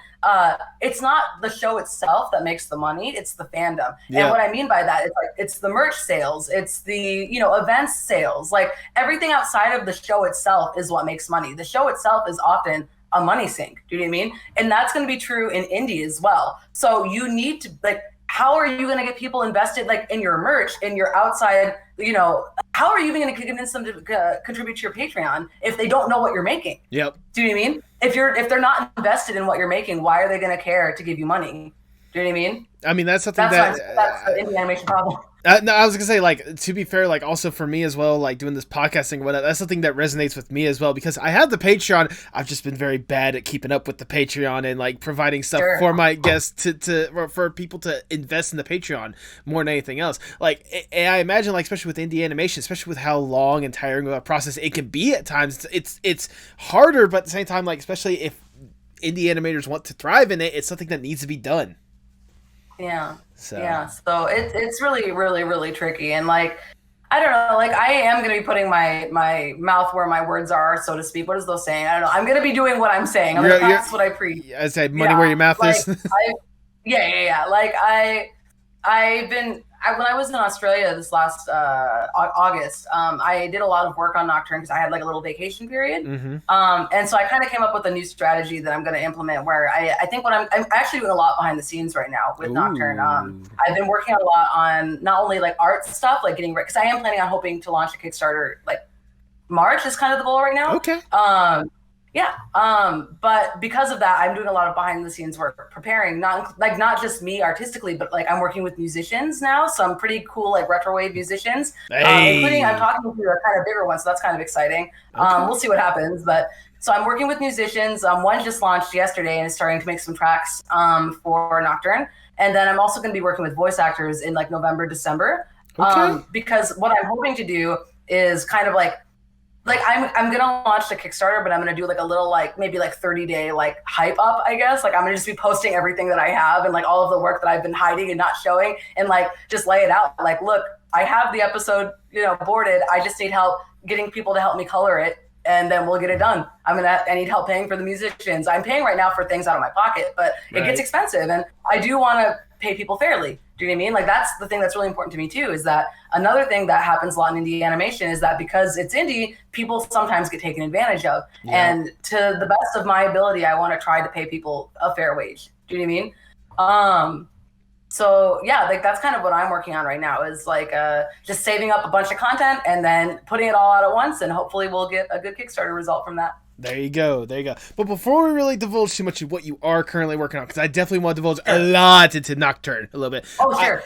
it's not the show itself that makes the money, it's the fandom. Yeah. And what I mean by that is like it's the merch sales, it's the events sales, like everything outside of the show itself is what makes money. The show itself is often a money sink. Do you know what I mean? And that's going to be true in indie as well. So you need to, like, how are you going to get people invested, like, in your merch, in your outside, you know, how are you even going to convince them to contribute to your Patreon if they don't know what you're making? Yep. Do you know what I mean? If they're not invested in what you're making, why are they going to care to give you money? Do you know what I mean? I mean, that's something that's the indie animation problem. No, I was gonna say, like, to be fair, like, also for me as well, like, doing this podcasting, whatnot, that's something that resonates with me as well, because I have the Patreon. I've just been very bad at keeping up with the Patreon and, like, providing stuff for my guests for people to invest in the Patreon more than anything else. Like, and I imagine, like, especially with indie animation, especially with how long and tiring of a process it can be at times, it's harder, but at the same time, like, especially if indie animators want to thrive in it, it's something that needs to be done. Yeah. So it's really, really, really tricky. And, like, I don't know, like, I am going to be putting my mouth where my words are, so to speak. What is those saying? I don't know. I'm going to be doing what I'm saying. That's what I preach. I said money where your mouth is. Like, I've been, when I was in Australia this last August, I did a lot of work on Nocturne because I had, like, a little vacation period. Mm-hmm. And so I kind of came up with a new strategy that I'm going to implement where I think I'm actually doing a lot behind the scenes right now with Nocturne. I've been working a lot on not only, like, art stuff, like getting ready, because I am planning on hoping to launch a Kickstarter, like, March is kind of the goal right now. Okay. But because of that, I'm doing a lot of behind the scenes work, preparing not just me artistically, but, like, I'm working with musicians now, some pretty cool, like, retro wave musicians, including I'm talking to a kind of bigger one, so that's kind of exciting. Okay. We'll see what happens, but so I'm working with musicians. One just launched yesterday and is starting to make some tracks for Nocturne, and then I'm also going to be working with voice actors in, like, November, December, because what I'm hoping to do is kind of like I'm gonna launch the Kickstarter, but I'm gonna do, like, a little, like, maybe, like, 30-day, like, hype up, I guess. Like, I'm gonna just be posting everything that I have and, like, all of the work that I've been hiding and not showing, and, like, just lay it out. Like, look, I have the episode, you know, boarded. I just need help getting people to help me color it, and then we'll get it done. I need help paying for the musicians. I'm paying right now for things out of my pocket, but it gets expensive, and I do want to pay people fairly. Do you know what I mean? Like, that's the thing that's really important to me too, is that another thing that happens a lot in indie animation is that because it's indie, people sometimes get taken advantage of. Yeah. And to the best of my ability, I want to try to pay people a fair wage. Do you know what I mean? So yeah, like, that's kind of what I'm working on right now, is, like, just saving up a bunch of content and then putting it all out at once, and hopefully we'll get a good Kickstarter result from that. There you go. But before we really divulge too much of what you are currently working on, because I definitely want to divulge a lot into Nocturne a little bit. Oh, sure.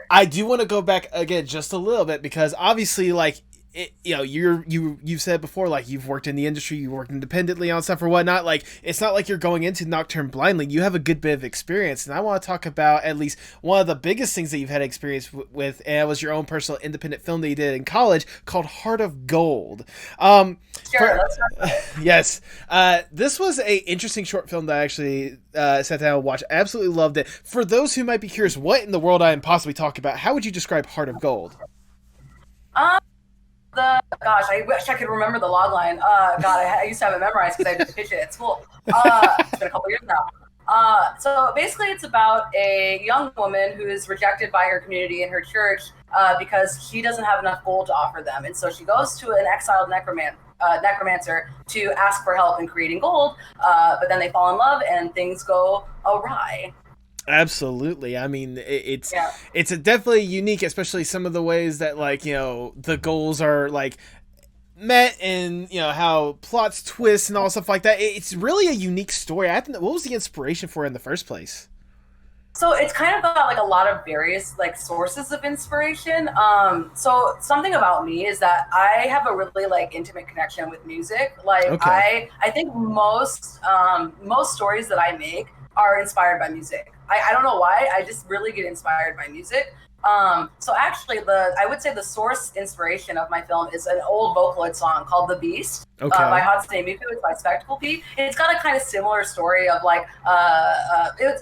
I do want to go back again just a little bit, because obviously, like, you know, you've said before, like, you've worked in the industry, you worked independently on stuff or whatnot. Like, it's not like you're going into Nocturne blindly. You have a good bit of experience, and I want to talk about at least one of the biggest things that you've had experience with, and it was your own personal independent film that you did in college called Heart of Gold. Yes. This was a interesting short film that I actually sat down and watched. I absolutely loved it. For those who might be curious, what in the world I am possibly talking about, how would you describe Heart of Gold? Gosh, I wish I could remember the log line. I used to have it memorized because I had to pitch it at school. It's been a couple years now. So basically, it's about a young woman who is rejected by her community and her church because she doesn't have enough gold to offer them. And so she goes to an exiled necromancer to ask for help in creating gold, but then they fall in love and things go awry. Absolutely. I mean, it's definitely unique, especially some of the ways that, like, you know, the goals are, like, met, and, you know, how plots twist and all stuff like that. It's really a unique story. What was the inspiration for it in the first place? So it's kind of got, like, a lot of various, like, sources of inspiration. So something about me is that I have a really, like, intimate connection with music. Like, okay. I think most stories that I make are inspired by music. I don't know why. I just really get inspired by music. So actually, I would say the source inspiration of my film is an old Vocaloid song called "The Beast" by Hatsune Miku. It's by Spectacle P. It's got a kind of similar story of, like,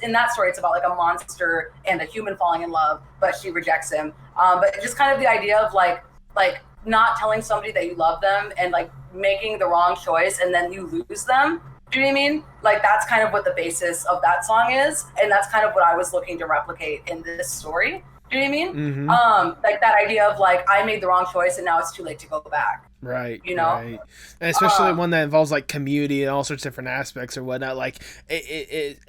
in that story, it's about, like, a monster and a human falling in love, but she rejects him. But just kind of the idea of like not telling somebody that you love them and, like, making the wrong choice and then you lose them. Do you know what I mean? Like, that's kind of what the basis of that song is, and that's kind of what I was looking to replicate in this story. Do you know what I mean? Mm-hmm. Like, that idea of, like, I made the wrong choice and now it's too late to go back. Right, you know. right. And especially one that involves like community and all sorts of different aspects or whatnot. Like it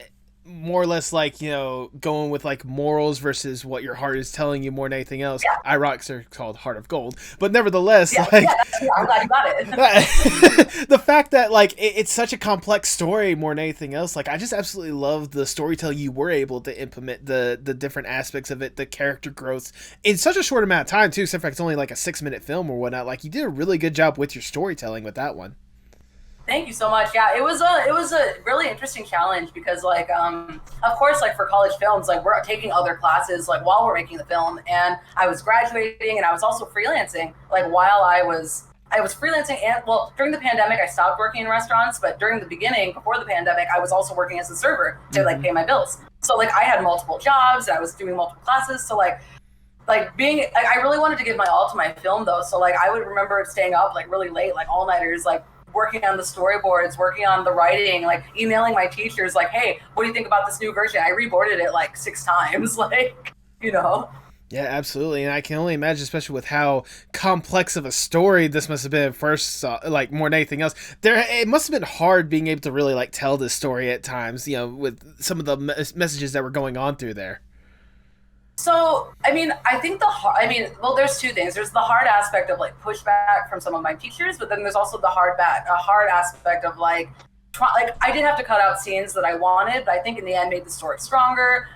more or less like, you know, going with like morals versus what your heart is telling you more than anything else. Yeah. Ironics are called Heart of Gold, but nevertheless, Yeah, like yeah, I'm glad you got it. The fact that like it's such a complex story more than anything else. Like I just absolutely love the storytelling you were able to implement, the different aspects of it, the character growth in such a short amount of time too. Except for it's only like a 6-minute film or whatnot. Like you did a really good job with your storytelling with that one. Thank you so much. Yeah, it was a really interesting challenge because like of course like for college films like we're taking other classes like while we're making the film, and I was graduating and I was also freelancing like while I was freelancing, and well, during the pandemic I stopped working in restaurants, but during the beginning before the pandemic I was also working as a server to like pay my bills. So like I had multiple jobs and I was doing multiple classes, so like being like, I really wanted to give my all to my film though, so like I would remember staying up like really late, like all nighters, like working on the storyboards, working on the writing, like emailing my teachers like, hey, what do you think about this new version? I reboarded it like 6 times. Like, you know. Yeah, absolutely, and I can only imagine, especially with how complex of a story this must have been at first, like more than anything else. It must have been hard being able to really like tell this story at times, you know, with some of the messages that were going on through there. So, I mean, I think well, there's two things. There's the hard aspect of like pushback from some of my teachers, but then there's also the hard aspect of like, like I did have to cut out scenes that I wanted, but I think in the end made the story stronger.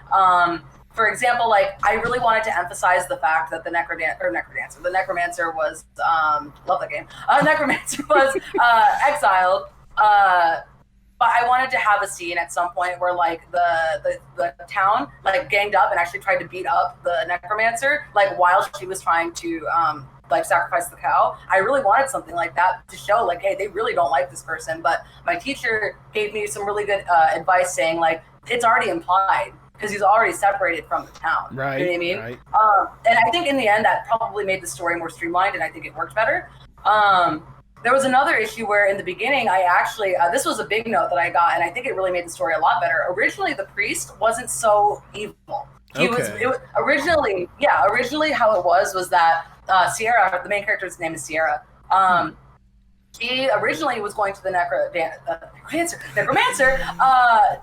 For example, like I really wanted to emphasize the fact that the necromancer was love that game. Necromancer was exiled. But I wanted to have a scene at some point where like the town like ganged up and actually tried to beat up the necromancer like while she was trying to like sacrifice the cow. I really wanted something like that to show like, hey, they really don't like this person. But my teacher gave me some really good advice saying like it's already implied because he's already separated from the town. Right. You know what I mean? Right. And I think in the end that probably made the story more streamlined, and I think it worked better. There was another issue where in the beginning, I actually, this was a big note that I got, and I think it really made the story a lot better. Originally, the priest wasn't so evil. Originally how it was that Sierra, the main character's name is Sierra. She originally was going to the necromancer,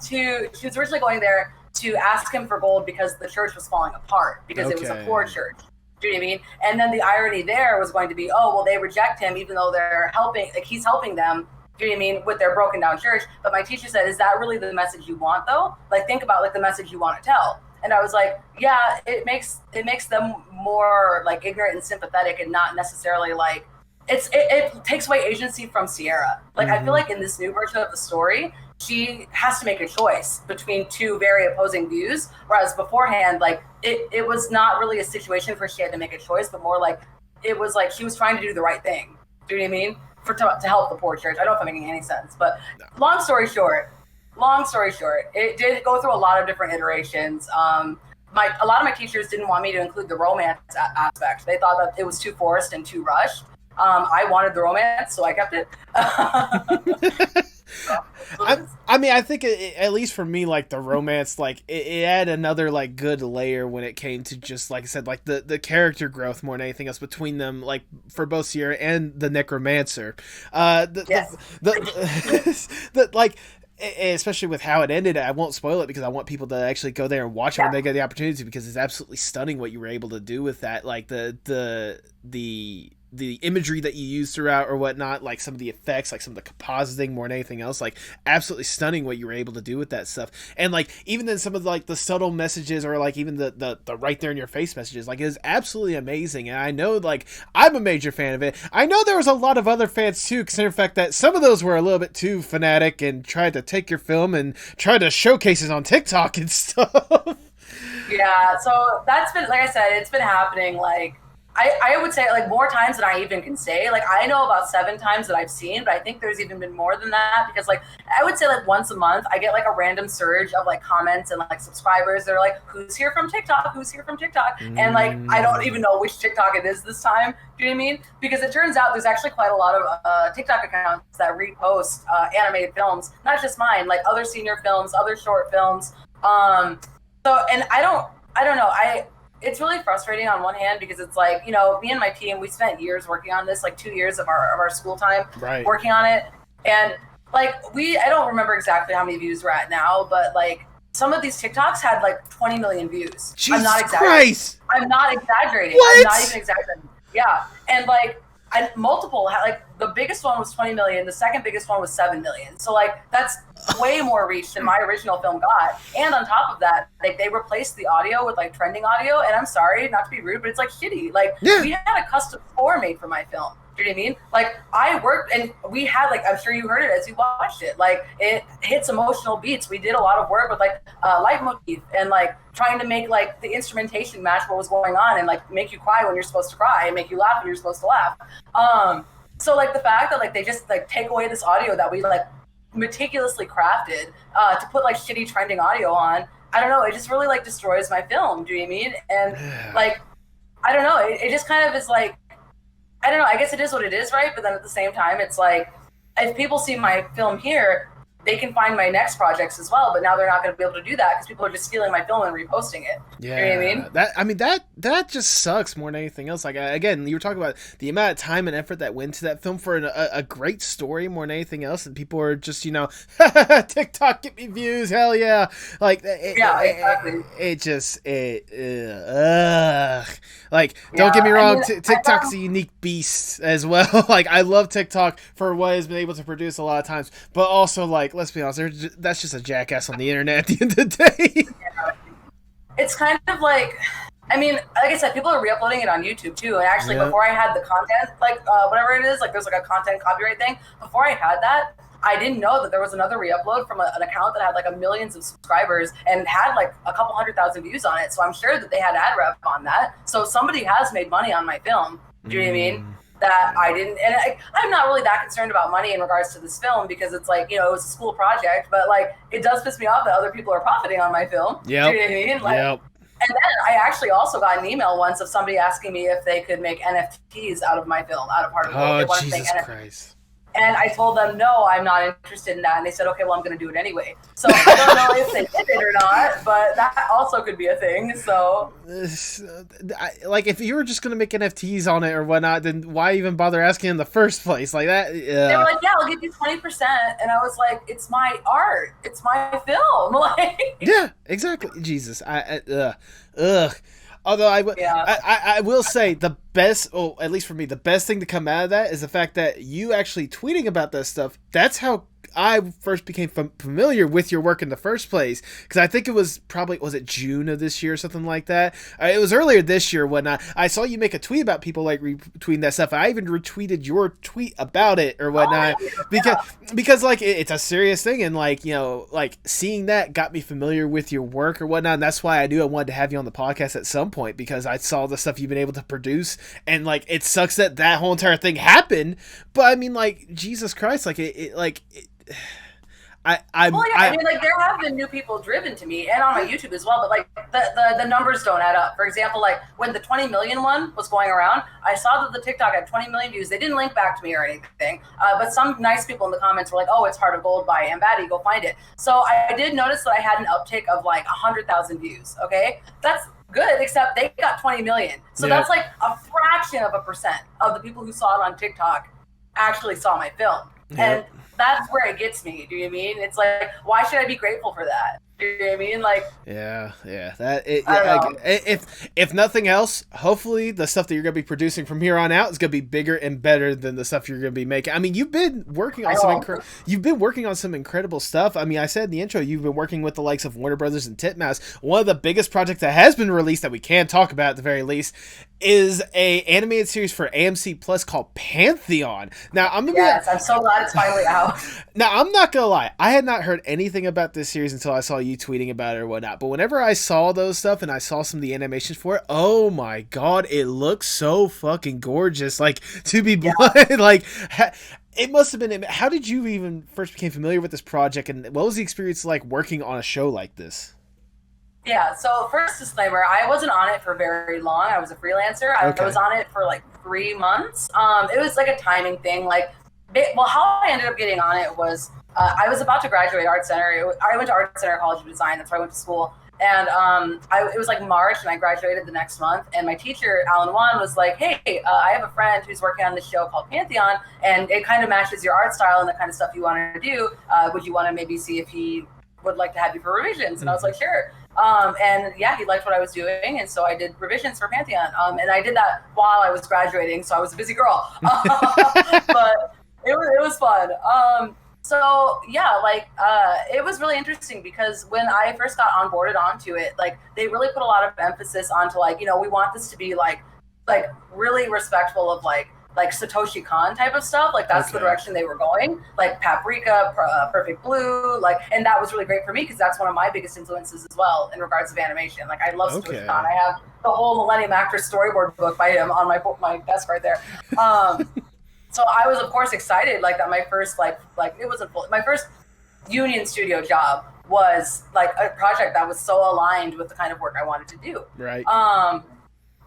she was originally going there to ask him for gold because the church was falling apart, because it was a poor church. Do you know what I mean? And then the irony there was going to be, oh, well, they reject him even though they're helping, like he's helping them, do you know what I mean, with their broken down church. But my teacher said, is that really the message you want though? Like think about like the message you want to tell. And I was like, yeah, it makes them more like ignorant and sympathetic, and not necessarily like it takes away agency from Sierra. Like I feel like in this new version of the story, she has to make a choice between two very opposing views, whereas beforehand, like it was not really a situation where she had to make a choice, but more like it was like she was trying to do the right thing. Do you know what I mean? To help the poor church. I don't know if I'm making any sense, but long story short, it did go through a lot of different iterations. A lot of my teachers didn't want me to include the romance aspect. They thought that it was too forced and too rushed. I wanted the romance, so I kept it. I mean, I think at least for me, like the romance, like it had another like good layer when it came to just like I said, like the character growth more than anything else between them, like for both Sierra and the necromancer. Like. Especially with how it ended, I won't spoil it because I want people to actually go there and watch it when they get the opportunity, because it's absolutely stunning what you were able to do with that. Like the imagery that you use throughout or whatnot, like some of the effects, like some of the compositing more than anything else, like absolutely stunning what you were able to do with that stuff. And like even then some of the, like the subtle messages, or like even the right there in your face messages, like it is absolutely amazing. And I know like I'm a major fan of it. I know there was a lot of other fans too, considering the fact that some of those were a little bit too fanatic and tried to take your film and try to showcase it on TikTok and stuff. Yeah, so that's been, like I said, it's been happening like I would say like more times than I even can say. Like I know about 7 times that I've seen, but I think there's even been more than that, because like I would say like once a month I get like a random surge of like comments and like subscribers. They're like, who's here from TikTok? Who's here from TikTok? And like I don't even know which TikTok it is this time. Do you know what I mean? Because it turns out there's actually quite a lot of TikTok accounts that repost animated films, not just mine, like other senior films, other short films. So, and I don't know. it's really frustrating on one hand because it's like, you know, me and my team, we spent years working on this, like 2 years of our school time working on it. And like, I don't remember exactly how many views we're at now, but like some of these TikToks had like 20 million views. Jesus Christ. I'm not exaggerating. What? I'm not even exaggerating. Yeah. And like, multiple, like the biggest one was 20 million. The second biggest one was 7 million. So like that's way more reach than my original film got. And on top of that, like they replaced the audio with like trending audio. And I'm sorry, not to be rude, but it's like shitty. Like we had a custom score made for my film. Do you know what I mean? Like I worked and we had like, I'm sure you heard it as you watched it. Like it hits emotional beats. We did a lot of work with like leitmotif and like trying to make like the instrumentation match what was going on and like make you cry when you're supposed to cry and make you laugh when you're supposed to laugh. So like the fact that like they just like take away this audio that we like meticulously crafted to put like shitty trending audio on, I don't know, it just really like destroys my film. Do you know what I mean? And like I don't know, it just kind of is like, I don't know, I guess it is what it is, right? But then at the same time, it's like, if people see my film here, they can find my next projects as well, but now they're not going to be able to do that because people are just stealing my film and reposting it. Yeah, you know what I mean? That just sucks more than anything else. Like again, you were talking about the amount of time and effort that went to that film for a great story more than anything else, and people are just, you know, TikTok, get me views, hell yeah! Like exactly. Like don't get me wrong, TikTok's a unique beast as well. Like I love TikTok for what it's been able to produce a lot of times, but also like, let's be honest, that's just a jackass on the internet at the end of the day. It's kind of like, I mean, like I said, people are re-uploading it on YouTube too. And actually, before I had the content, like whatever it is, like there's like a content copyright thing. Before I had that, I didn't know that there was another re-upload from an account that had like millions of subscribers and had like a couple 100,000 views on it. So I'm sure that they had ad rep on that. So somebody has made money on my film. Do you know what I mean? That I didn't, and I'm not really that concerned about money in regards to this film because it's like, you know, it was a school project, but like it does piss me off that other people are profiting on my film. Yeah. You know what I mean? Like, and then I actually also got an email once of somebody asking me if they could make NFTs out of my film, out of part of the film. Oh, Jesus Christ. And I told them, no, I'm not interested in that. And they said, okay, well, I'm going to do it anyway. So I don't know if they did it or not, but that also could be a thing. So, like, if you were just going to make NFTs on it or whatnot, then why even bother asking in the first place? Like that. They were like, yeah, I'll give you 20%. And I was like, it's my art. It's my film. Like, yeah, exactly. Jesus. Ugh. Although I will say the best, at least for me, the best thing to come out of that is the fact that you actually tweeting about that stuff. That's how I first became familiar with your work in the first place, because I think it was probably, was it June of this year or something like that? It was earlier this year when I saw you make a tweet about people like retweeting that stuff. I even retweeted your tweet about it or whatnot, because like it's a serious thing, and like, you know, like seeing that got me familiar with your work or whatnot, and that's why I knew I wanted to have you on the podcast at some point, because I saw the stuff you've been able to produce, and like it sucks that whole entire thing happened, but I mean, like, Jesus Christ, like I mean, like there have been new people driven to me and on my YouTube as well, but like the numbers don't add up. For example, like when the 20 million one was going around, I saw that the TikTok had 20 million views. They didn't link back to me or anything, but some nice people in the comments were like, "Oh, it's Heart of Gold by Ambattii. Go find it." So I did notice that I had an uptick of like 100,000 views. Okay, that's good, except they got 20 million. So that's like a fraction of a percent of the people who saw it on TikTok actually saw my film. And that's where it gets me. Do you know what I mean? It's like, why should I be grateful for that? Do you know what I mean? Like, if nothing else, hopefully the stuff that you're going to be producing from here on out is going to be bigger and better than the stuff you're going to be making. I mean, you've been working on some incredible stuff. I mean, I said in the intro, you've been working with the likes of Warner Brothers and Titmouse. One of the biggest projects that has been released that we can talk about at the very least is a animated series for AMC Plus called Pantheon. Now, I'm so glad it's finally out. Now, I'm not gonna lie, I had not heard anything about this series until I saw you tweeting about it or whatnot. But whenever I saw those stuff and I saw some of the animations for it, oh my god, it looks so fucking gorgeous. Like, to be blunt, like, it must have been. How did you even first become familiar with this project, and what was the experience like working on a show like this? Yeah, so first disclaimer, I wasn't on it for very long. I was a freelancer. I was on it for like 3 months. It was like a timing thing. Like, how I ended up getting on it was I was about to graduate Art Center. I went to Art Center College of Design. That's where I went to school. And it was like March, and I graduated the next month. And my teacher, Alan Wan, was like, hey, I have a friend who's working on this show called Pantheon, and it kind of matches your art style and the kind of stuff you want to do. Would you want to maybe see if he would like to have you for revisions? And I was like, sure. And yeah, he liked what I was doing, and so I did revisions for Pantheon. And I did that while I was graduating, so I was a busy girl. But it was fun. So yeah, like it was really interesting because when I first got onboarded onto it, like they really put a lot of emphasis onto like, you know, we want this to be like really respectful of like Satoshi Kon type of stuff. Like that's the direction they were going, like Paprika, Perfect Blue, like, and that was really great for me because that's one of my biggest influences as well in regards of animation. Like I love Satoshi Kon. I have the whole Millennium Actress storyboard book by him on my desk right there. So I was, of course, excited, like that my first, like it wasn't full. My first union studio job was like a project that was so aligned with the kind of work I wanted to do. Right.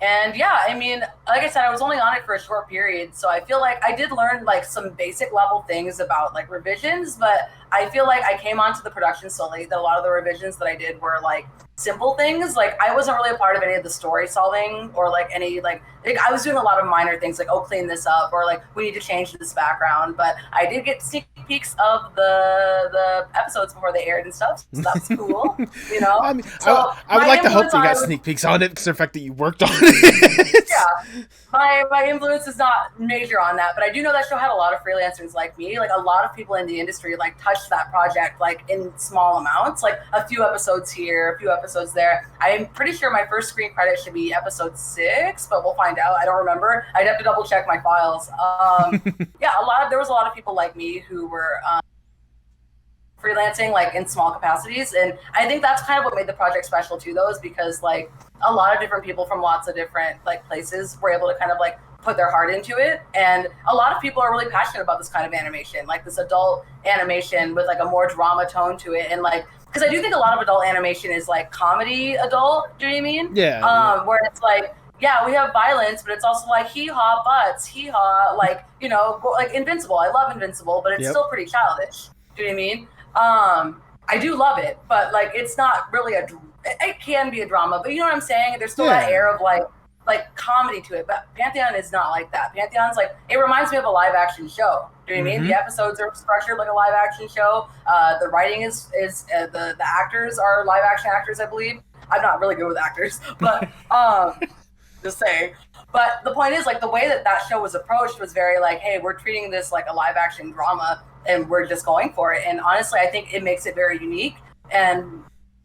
And yeah, I mean, like I said, I was only on it for a short period, so I feel like I did learn like some basic level things about like revisions, but I feel like I came onto the production so late that a lot of the revisions that I did were like simple things. Like I wasn't really a part of any of the story solving or like any like I was doing a lot of minor things like, oh, clean this up, or like we need to change this background. But I did get sneak peeks of the episodes before they aired and stuff, so that's cool. You know, I mean, so I would like to hope you got sneak peeks on it because the fact that you worked on it. Yeah, my influence is not major on that, but I do know that show had a lot of freelancers like me. Like a lot of people in the industry like touched that project like in small amounts, like a few episodes here, a few episodes there. I'm pretty sure my first screen credit should be episode 6, but we'll find out. I don't remember. I'd have to double check my files. Yeah, there was a lot of people like me who were freelancing like in small capacities, and I think that's kind of what made the project special too, though, is because like a lot of different people from lots of different like places were able to kind of like put their heart into it, and a lot of people are really passionate about this kind of animation, like this adult animation with like a more drama tone to it, and like because I do think a lot of adult animation is like comedy adult. Do you know what I mean? Yeah. Where it's like, yeah, we have violence, but it's also like hee-haw butts, hee-haw, like, you know, like Invincible. I love Invincible, but it's still pretty childish. Do you know what I mean? I do love it, but like it's not really it can be a drama, but you know what I'm saying? There's still that air of like comedy to it, but Pantheon is not like that. Pantheon's like, it reminds me of a live action show. Do you know what I mean? The episodes are structured like a live action show. The writing is the actors are live action actors, I believe. I'm not really good with actors, but just saying. But the point is, like, the way that show was approached was very like, hey, we're treating this like a live action drama and we're just going for it. And honestly, I think it makes it very unique and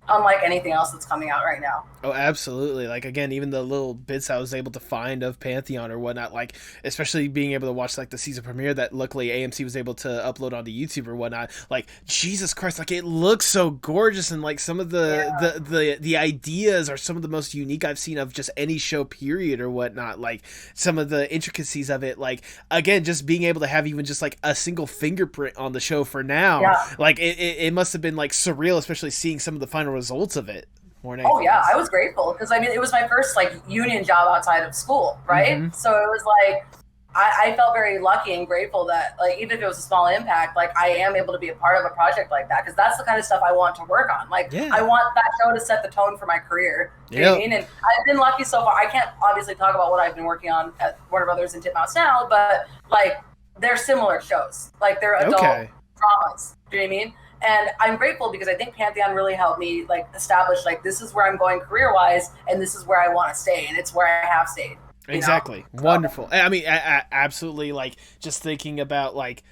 unlike anything else that's coming out right now. Oh, absolutely. Like, again, even the little bits I was able to find of Pantheon or whatnot, like, especially being able to watch, like, the season premiere that luckily AMC was able to upload onto YouTube or whatnot, like, Jesus Christ, like, it looks so gorgeous, and, like, some of the ideas are some of the most unique I've seen of just any show, period, or whatnot. Like, some of the intricacies of it, like, again, just being able to have even just, like, a single fingerprint on the show for now, like, it must have been, like, surreal, especially seeing some of the final results of it. Oh yeah, I was grateful because I mean it was my first like union job outside of school, right? So it was like I felt very lucky and grateful that like even if it was a small impact, like I am able to be a part of a project like that because that's the kind of stuff I want to work on. Like I want that show to set the tone for my career. You know what I mean? And I've been lucky so far. I can't obviously talk about what I've been working on at Warner Brothers and Titmouse now, but like they're similar shows. Like they're adult dramas. Do you know what I mean? And I'm grateful because I think Pantheon really helped me like establish like this is where I'm going career wise and this is where I want to stay and it's where I have stayed. Exactly. Wonderful. I mean, absolutely. Like just thinking about like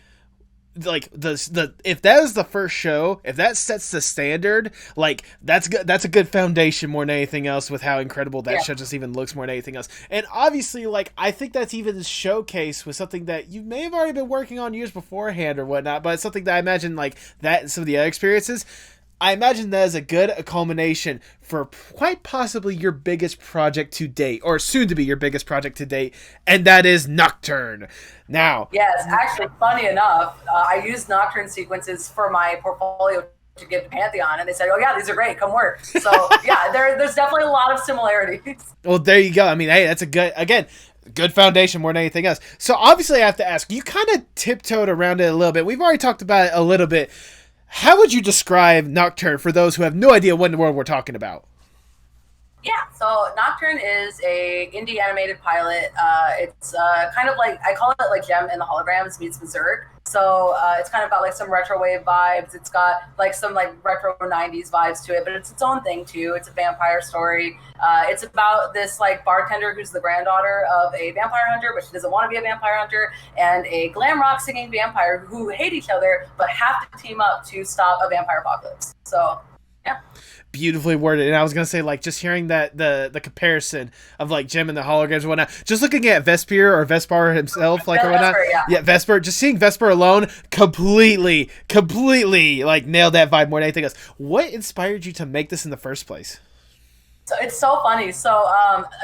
the if that is the first show, if that sets the standard, like that's good. That's a good foundation more than anything else with how incredible that show just even looks more than anything else. And obviously, like I think that's even showcased with something that you may have already been working on years beforehand or whatnot, but it's something that I imagine like that and some of the other experiences. I imagine that is a good culmination for quite possibly your biggest project to date, or soon to be your biggest project to date, and that is Nocturne. Now, yes, actually, funny enough, I used Nocturne sequences for my portfolio to give to Pantheon, and they said, "Oh yeah, these are great. Come work." So yeah, there's definitely a lot of similarities. Well, there you go. I mean, hey, that's a good foundation more than anything else. So obviously, I have to ask. You kind of tiptoed around it a little bit. We've already talked about it a little bit. How would you describe Nocturne for those who have no idea what in the world we're talking about? Yeah, so Nocturne is a indie animated pilot. It's kind of like, I call it like Gem and the Holograms meets Berserk. So it's kind of got like some retro wave vibes. It's got like some like retro 90s vibes to it, but it's its own thing too. It's a vampire story. It's about this like bartender who's the granddaughter of a vampire hunter, but she doesn't want to be a vampire hunter, and a glam rock singing vampire who hate each other but have to team up to stop a vampire apocalypse. So yeah. Beautifully worded. And I was gonna say, like, just hearing that the comparison of like Jim and the holograms and whatnot, just looking at Vesper or Vespar himself, like, or whatnot. Yeah, Vesper, just seeing Vesper alone completely like nailed that vibe more than anything else. What inspired you to make this in the first place? So it's so funny. So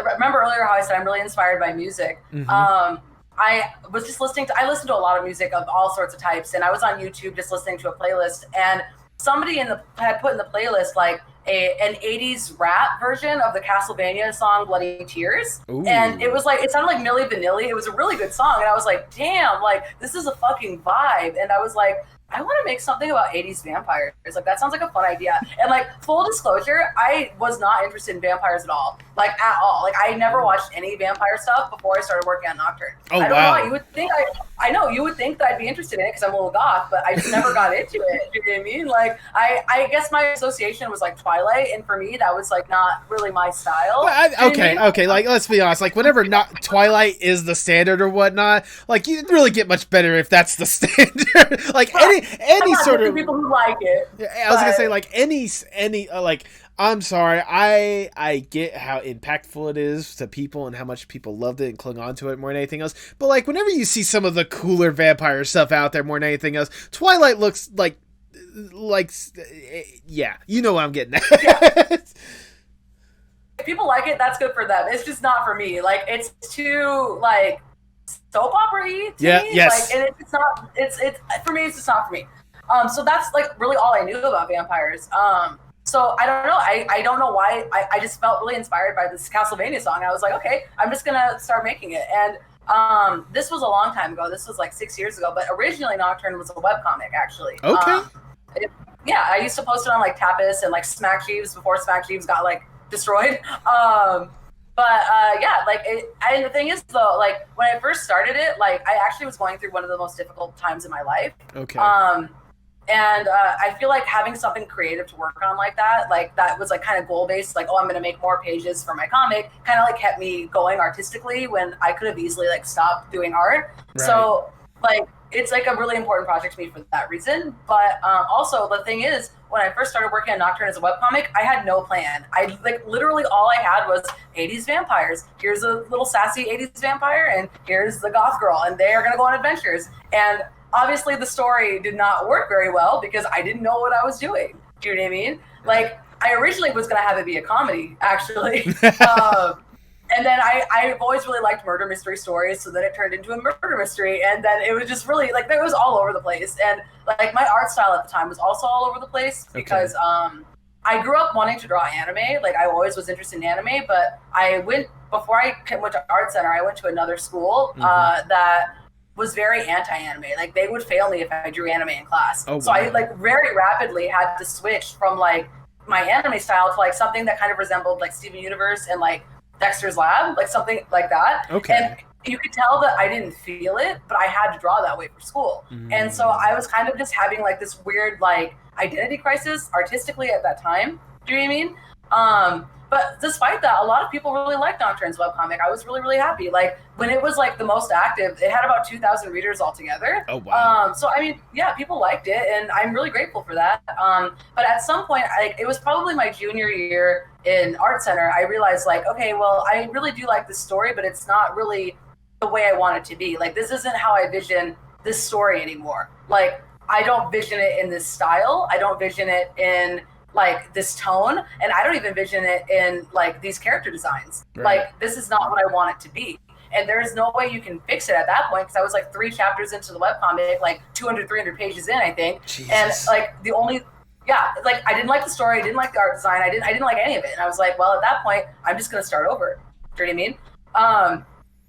remember earlier how I said I'm really inspired by music. I was just I listened to a lot of music of all sorts of types, and I was on YouTube just listening to a playlist, and somebody had put in the playlist like an 80s rap version of the Castlevania song Bloody Tears. Ooh. And it was like, it sounded like Milli Vanilli. It was a really good song. And I was like, damn, like this is a fucking vibe. And I was like, I want to make something about 80s vampires. Like, that sounds like a fun idea. And like, full disclosure, I was not interested in vampires at all. Like, at all. Like, I never watched any vampire stuff before I started working on Nocturne. Oh, I don't wow. know. You would think I know, you would think that I'd be interested in it because I'm a little goth, but I just never got into it. You know what I mean? Like, I guess my association was like Twilight, and for me, that was like not really my style. Well, okay. Like, let's be honest. Like, whenever not Twilight is the standard or whatnot, like, you didn't really get much better if that's the standard. Like, any sort of people who like it. I was gonna say, like, any like, I'm sorry, I get how impactful it is to people and how much people loved it and clung on to it more than anything else. But like, whenever you see some of the cooler vampire stuff out there more than anything else, Twilight looks like yeah, you know what I'm getting at. Yeah. If people like it, that's good for them. It's just not for me. Like, it's too like soap opera-y to me. Yes. Like, and it's not. It's for me. It's just not for me. So that's like really all I knew about vampires. So I don't know. I don't know why. I just felt really inspired by this Castlevania song. I was like, okay, I'm just gonna start making it. And this was a long time ago. This was like 6 years ago. But originally, Nocturne was a webcomic, actually. Okay. Yeah, I used to post it on like Tapas and like Smack Sheaves before Smack Sheaves got like destroyed. Yeah, like and the thing is though, like when I first started it, like I actually was going through one of the most difficult times in my life. Okay. And I feel like having something creative to work on like that was like kind of goal based, like, oh, I'm going to make more pages for my comic, kind of like kept me going artistically when I could have easily like stopped doing art. Right. So like, it's like a really important project to me for that reason. But also the thing is, when I first started working on Nocturne as a webcomic, I had no plan. I like literally all I had was 80s vampires. Here's a little sassy 80s vampire, and here's the goth girl, and they are going to go on adventures. And obviously the story did not work very well because I didn't know what I was doing. Do you know what I mean? Like, I originally was going to have it be a comedy, actually. And then I've always really liked murder mystery stories, so then it turned into a murder mystery, and then it was just really, like, it was all over the place. And, like, my art style at the time was also all over the place because I grew up wanting to draw anime. Like, I always was interested in anime, but before I went to Art Center, I went to another school that was very anti-anime. Like, they would fail me if I drew anime in class. Oh, wow. So I, like, very rapidly had to switch from, like, my anime style to, like, something that kind of resembled, like, Steven Universe and, like, Dexter's Lab, like something like that. Okay. And you could tell that I didn't feel it, but I had to draw that way for school. And so I was kind of just having, like, this weird, like, identity crisis artistically at that time. Do you know what I mean? But despite that, a lot of people really liked Nocturne's webcomic. I was really, really happy. Like, when it was, like, the most active, it had about 2,000 readers altogether. Oh, wow. So, I mean, yeah, people liked it, and I'm really grateful for that. But at some point, it was probably my junior year in Art Center, I realized, like, okay, well, I really do like this story, but it's not really the way I want it to be. Like, this isn't how I vision this story anymore. Like, I don't vision it in this style. I don't vision it in, like, this tone, and I don't even vision it in, like, these character designs. Right. Like, this is not what I want it to be. And there's no way you can fix it at that point, because I was, like, 3 chapters into the webcomic, like 200, 300 pages in, I think. Jesus. And, like, like, I didn't like the story, I didn't like the art design, I didn't like any of it. And I was like, well, at that point, I'm just going to start over. Do you know what I mean?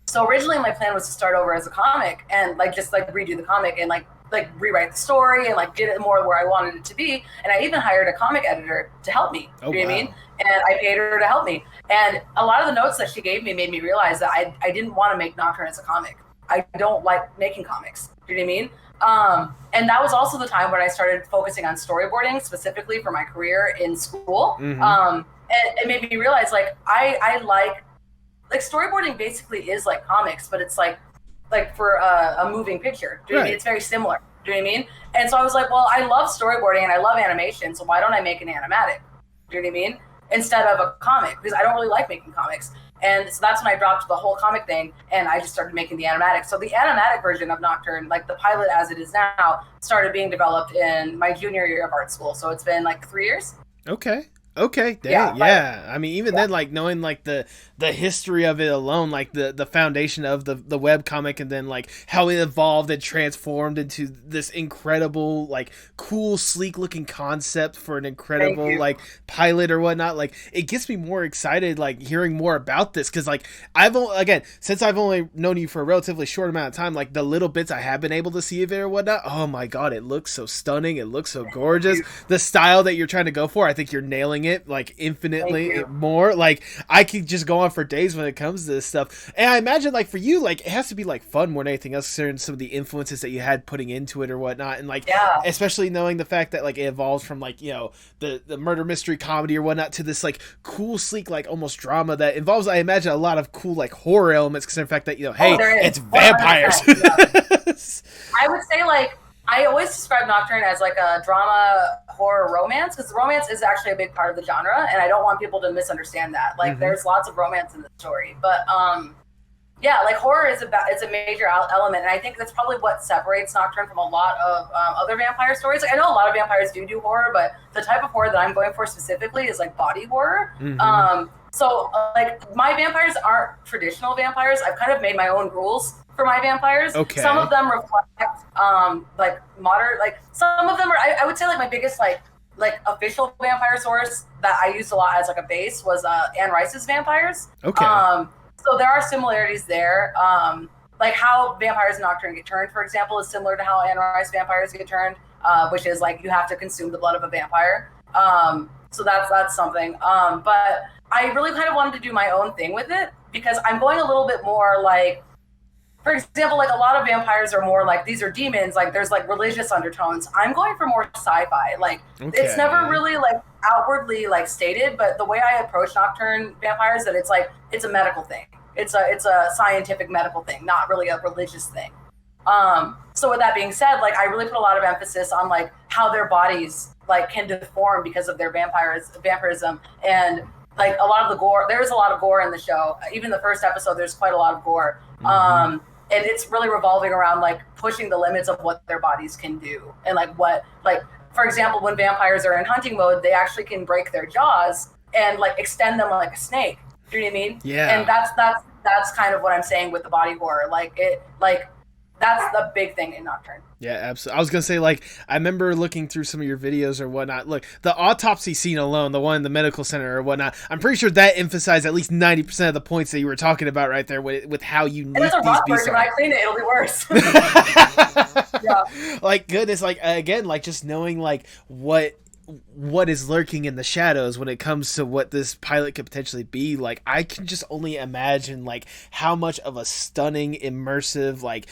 So originally my plan was to start over as a comic and, like, just, like, redo the comic and, like, like rewrite the story and like get it more where I wanted it to be. And I even hired a comic editor to help me. Oh, you know wow. what I mean? And I paid her to help me. And a lot of the notes that she gave me made me realize that I didn't want to make Nocturne as a comic. I don't like making comics. Do you know what I mean? And that was also the time when I started focusing on storyboarding specifically for my career in school. And it made me realize like I like storyboarding basically is like comics, but it's like for a moving picture. Do you know what I mean? It's very similar. Do you know what I mean? And so I was like, well, I love storyboarding and I love animation, so why don't I make an animatic? Do you know what I mean? Instead of a comic, because I don't really like making comics. And so that's when I dropped the whole comic thing and I just started making the animatic. So the animatic version of Nocturne, like the pilot as it is now, started being developed in my junior year of art school. So it's been like 3 years. Okay. Dang, yeah. I mean, even then, like knowing like the history of it alone, like the foundation of the web comic, and then like how it evolved and transformed into this incredible, like cool, sleek looking concept for an incredible like pilot or whatnot. Like it gets me more excited, like hearing more about this, because like since I've only known you for a relatively short amount of time, like the little bits I have been able to see of it or whatnot. Oh my god, it looks so stunning. It looks so gorgeous. The style that you're trying to go for, I think you're nailing it like infinitely more. Like I could just go on for days when it comes to this stuff. And I imagine like for you, like it has to be like fun more than anything else, considering some of the influences that you had putting into it or whatnot. And like especially knowing the fact that like it evolves from like, you know, the murder mystery comedy or whatnot to this like cool, sleek, like almost drama that involves, I imagine, a lot of cool like horror elements, considering the fact that, you know, hey, it's vampires. I would say like I always describe Nocturne as like a drama, horror, romance, because romance is actually a big part of the genre, and I don't want people to misunderstand that. Like, there's lots of romance in the story, but yeah, like horror is it's a major element, and I think that's probably what separates Nocturne from a lot of other vampire stories. Like, I know a lot of vampires do horror, but the type of horror that I'm going for specifically is like body horror. So like my vampires aren't traditional vampires. I've kind of made my own rules for my vampires. Some of them reflect like modern, like some of them are, I would say like my biggest like official vampire source that I used a lot as like a base was Anne Rice's vampires. So there are similarities there. Like how vampires in Nocturne get turned, for example, is similar to how Anne Rice vampires get turned, which is like you have to consume the blood of a vampire. So that's something. But I really kind of wanted to do my own thing with it because I'm going a little bit more like, for example, like a lot of vampires are more like, these are demons, like there's like religious undertones. I'm going for more sci-fi. Like it's never really like outwardly like stated, but the way I approach Nocturne vampires, that it's like, it's a medical thing. It's a scientific medical thing, not really a religious thing. So with that being said, like I really put a lot of emphasis on like how their bodies like can deform because of their vampirism, and like a lot of the gore. There is a lot of gore in the show. Even the first episode, there's quite a lot of gore. And it's really revolving around like pushing the limits of what their bodies can do, and like what, like for example, when vampires are in hunting mode, they actually can break their jaws and like extend them like a snake. Do you know what I mean? Yeah. And that's kind of what I'm saying with the body horror. That's the big thing in Nocturne. Yeah, absolutely. I was going to say, like, I remember looking through some of your videos or whatnot. Look, the autopsy scene alone, the one in the medical center or whatnot, I'm pretty sure that emphasized at least 90% of the points that you were talking about right there with how unique these beasts are. And it's a rough version. When I clean it, it'll be worse. Yeah. Like, goodness, like, again, like, just knowing, like, what is lurking in the shadows when it comes to what this pilot could potentially be. Like, I can just only imagine, like, how much of a stunning, immersive, like,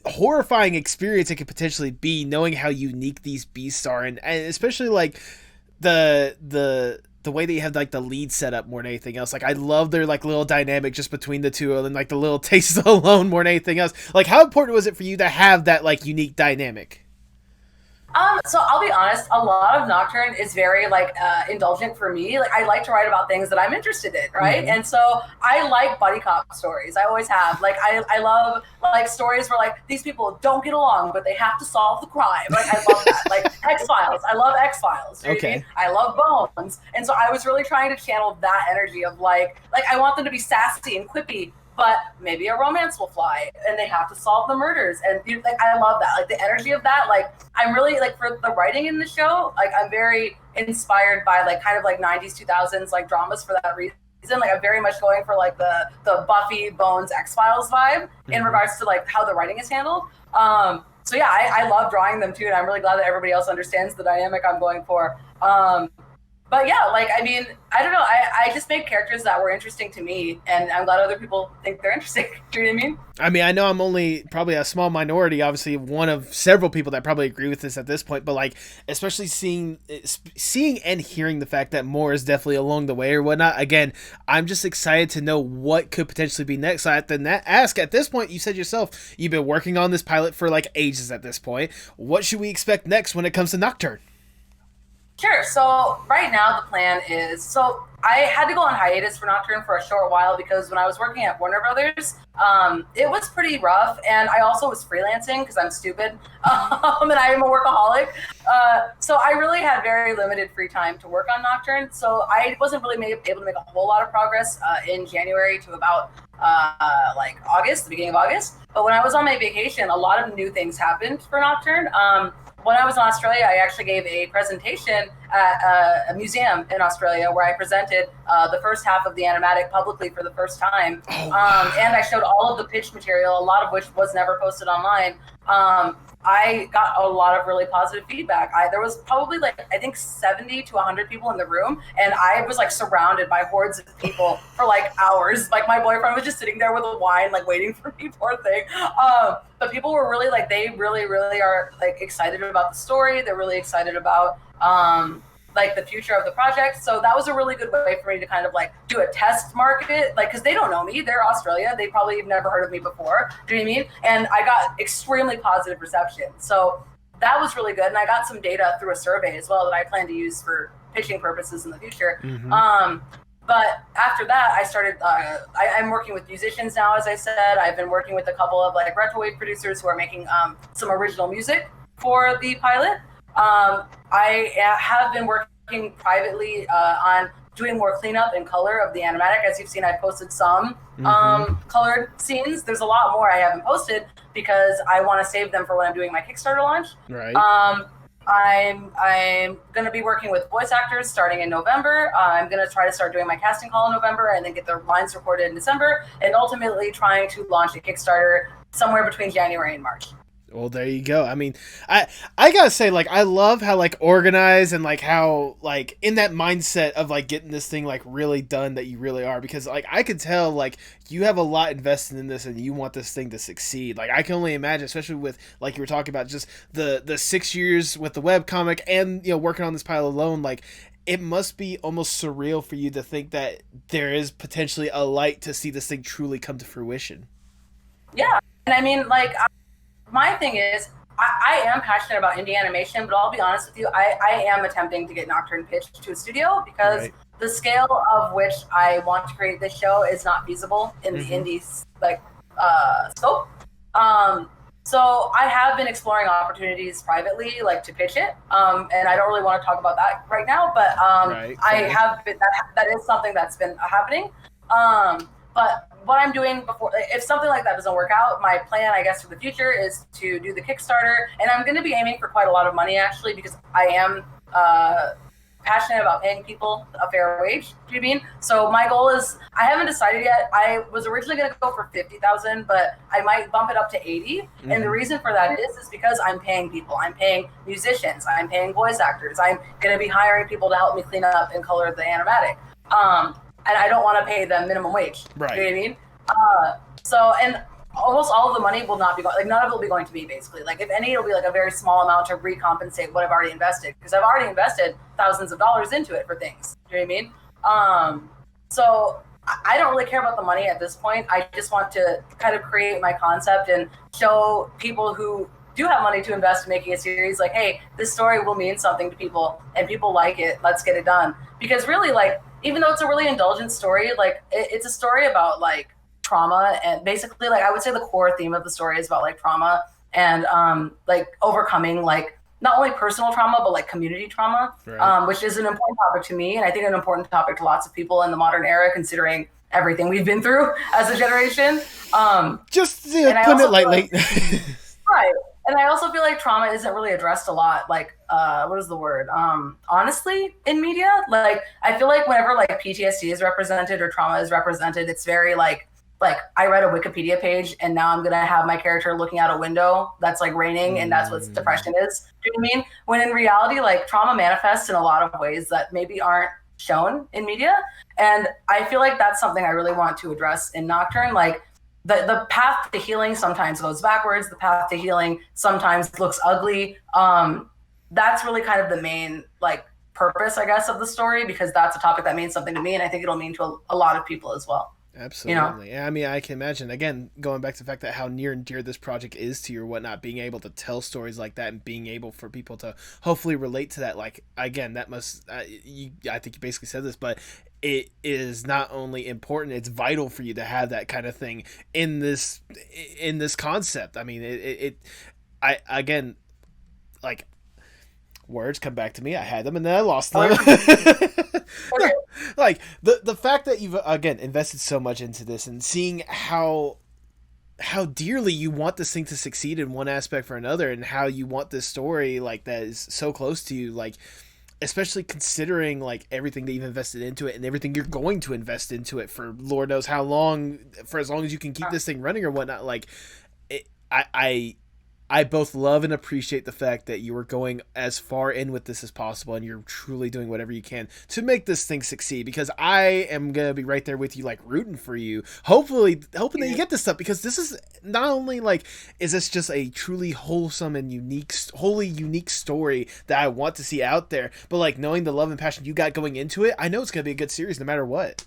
horrifying experience it could potentially be, knowing how unique these beasts are, and especially like the way that you have like the lead setup more than anything else. Like I love their like little dynamic just between the two of them, like the little tastes alone more than anything else. Like how important was it for you to have that like unique dynamic? So I'll be honest, a lot of Nocturne is very like indulgent for me. Like I like to write about things that I'm interested in, right? And so I like buddy cop stories. I always have. Like I love like stories where like these people don't get along, but they have to solve the crime. Like I love that. Like X-Files. I love X-Files. Okay. I love Bones. And so I was really trying to channel that energy of like I want them to be sassy and quippy, but maybe a romance will fly and they have to solve the murders. And like, I love that, like the energy of that. Like I'm really like for the writing in the show, like I'm very inspired by like kind of like 90s, 2000s, like dramas for that reason. Like I'm very much going for like the Buffy, Bones, X-Files vibe in regards to like how the writing is handled. So yeah, I love drawing them too, and I'm really glad that everybody else understands the dynamic I'm going for. But yeah, like, I mean, I don't know. I just made characters that were interesting to me, and I'm glad other people think they're interesting. Do you know what I mean? I mean, I know I'm only probably a small minority, obviously one of several people that probably agree with this at this point, but like, especially seeing and hearing the fact that more is definitely along the way or whatnot. Again, I'm just excited to know what could potentially be next. So I have to ask, at this point, you said yourself, you've been working on this pilot for like ages at this point. What should we expect next when it comes to Nocturne? Sure. So right now the plan is, so I had to go on hiatus for Nocturne for a short while because when I was working at Warner Brothers, it was pretty rough, and I also was freelancing because I'm stupid, and I am a workaholic. So I really had very limited free time to work on Nocturne. So I wasn't really able to make a whole lot of progress in January to about like August, the beginning of August. But when I was on my vacation, a lot of new things happened for Nocturne. When I was in Australia, I actually gave a presentation at a museum in Australia where I presented the first half of the animatic publicly for the first time. And I showed all of the pitch material, a lot of which was never posted online. I got a lot of really positive feedback. There was probably like, I think 70 to 100 people in the room, and I was like surrounded by hordes of people for like hours. Like my boyfriend was just sitting there with a wine, like waiting for me, poor thing. But people were really like, they really, really are like excited about the story. They're really excited about like the future of the project. So that was a really good way for me to kind of like do a test market, like, because they don't know me, they're Australia, they probably have never heard of me before, do you know what I mean? And I got extremely positive reception, so that was really good. And I got some data through a survey as well that I plan to use for pitching purposes in the future. But after that, I started, I'm working with musicians now, as I said. I've been working with a couple of like retrowave producers who are making some original music for the pilot. I have been working privately on doing more cleanup and color of the animatic. As you've seen, I've posted some colored scenes. There's a lot more I haven't posted because I want to save them for when I'm doing my Kickstarter launch. Right. I'm going to be working with voice actors starting in November. I'm going to try to start doing my casting call in November and then get the lines recorded in December, and ultimately trying to launch a Kickstarter somewhere between January and March. Well, there you go. I mean, I gotta say, like, I love how like organized and like how like in that mindset of like getting this thing like really done that you really are, because like I could tell like you have a lot invested in this and you want this thing to succeed. Like I can only imagine, especially with like you were talking about just the 6 years with the webcomic and, you know, working on this pilot alone, like it must be almost surreal for you to think that there is potentially a light to see this thing truly come to fruition. Yeah, and I mean, like, my thing is, I am passionate about indie animation, but I'll be honest with you, I am attempting to get Nocturne pitched to a studio because the scale of which I want to create this show is not feasible in the indie like scope. So I have been exploring opportunities privately, like to pitch it, and I don't really want to talk about that right now, but I have been, that is something that's been happening. But what I'm doing before, if something like that doesn't work out, my plan, I guess, for the future is to do the Kickstarter. And I'm going to be aiming for quite a lot of money, actually, because I am passionate about paying people a fair wage. Do you mean? So my goal is, I haven't decided yet. I was originally going to go for 50,000, but I might bump it up to 80. And the reason for that is because I'm paying people. I'm paying musicians. I'm paying voice actors. I'm going to be hiring people to help me clean up and color the animatic. And I don't want to pay them minimum wage. Right. You know what I mean? So, and almost all of the money will not be going, like none of it will be going to me, basically. Like if any, it'll be like a very small amount to recompensate what I've already invested, because I've already invested thousands of dollars into it for things. Do you know what I mean? So I don't really care about the money at this point. I just want to kind of create my concept and show people who do have money to invest in making a series, like, hey, this story will mean something to people and people like it. Let's get it done. Because really, like, even though it's a really indulgent story, like it's a story about like trauma, and basically, like, I would say the core theme of the story is about like trauma and like overcoming like not only personal trauma but like community trauma, which is an important topic to me, and I think an important topic to lots of people in the modern era, considering everything we've been through as a generation. Just putting it lightly. Right. And I also feel like trauma isn't really addressed a lot, like, what is the word? Honestly, in media. Like, I feel like whenever, like, PTSD is represented or trauma is represented, it's very, like, like I read a Wikipedia page and now I'm going to have my character looking out a window that's like raining and that's what depression is. Do you know what I mean? When in reality, like trauma manifests in a lot of ways that maybe aren't shown in media. And I feel like that's something I really want to address in Nocturne. Like the path to healing sometimes goes backwards. The path to healing sometimes looks ugly. That's really kind of the main like purpose, I guess, of the story, because that's a topic that means something to me. And I think it'll mean to a lot of people as well. Absolutely. You know? I mean, I can imagine, again, going back to the fact that how near and dear this project is to you or whatnot, being able to tell stories like that and being able for people to hopefully relate to that. Like, again, that must, I think you basically said this, but it is not only important, it's vital for you to have that kind of thing in this concept. I mean, again, like, words come back to me. I had them and then I lost them. No, like the fact that you've again invested so much into this and seeing how dearly you want this thing to succeed in one aspect or another, and how you want this story like that is so close to you, like especially considering like everything that you've invested into it and everything you're going to invest into it for Lord knows how long, for as long as you can keep this thing running or whatnot. Like I both love and appreciate the fact that you are going as far in with this as possible and you're truly doing whatever you can to make this thing succeed, because I am going to be right there with you, like rooting for you, hoping that you get this stuff, because this is not only like, is this just a truly wholesome and wholly unique story that I want to see out there, but like knowing the love and passion you got going into it, I know it's going to be a good series no matter what.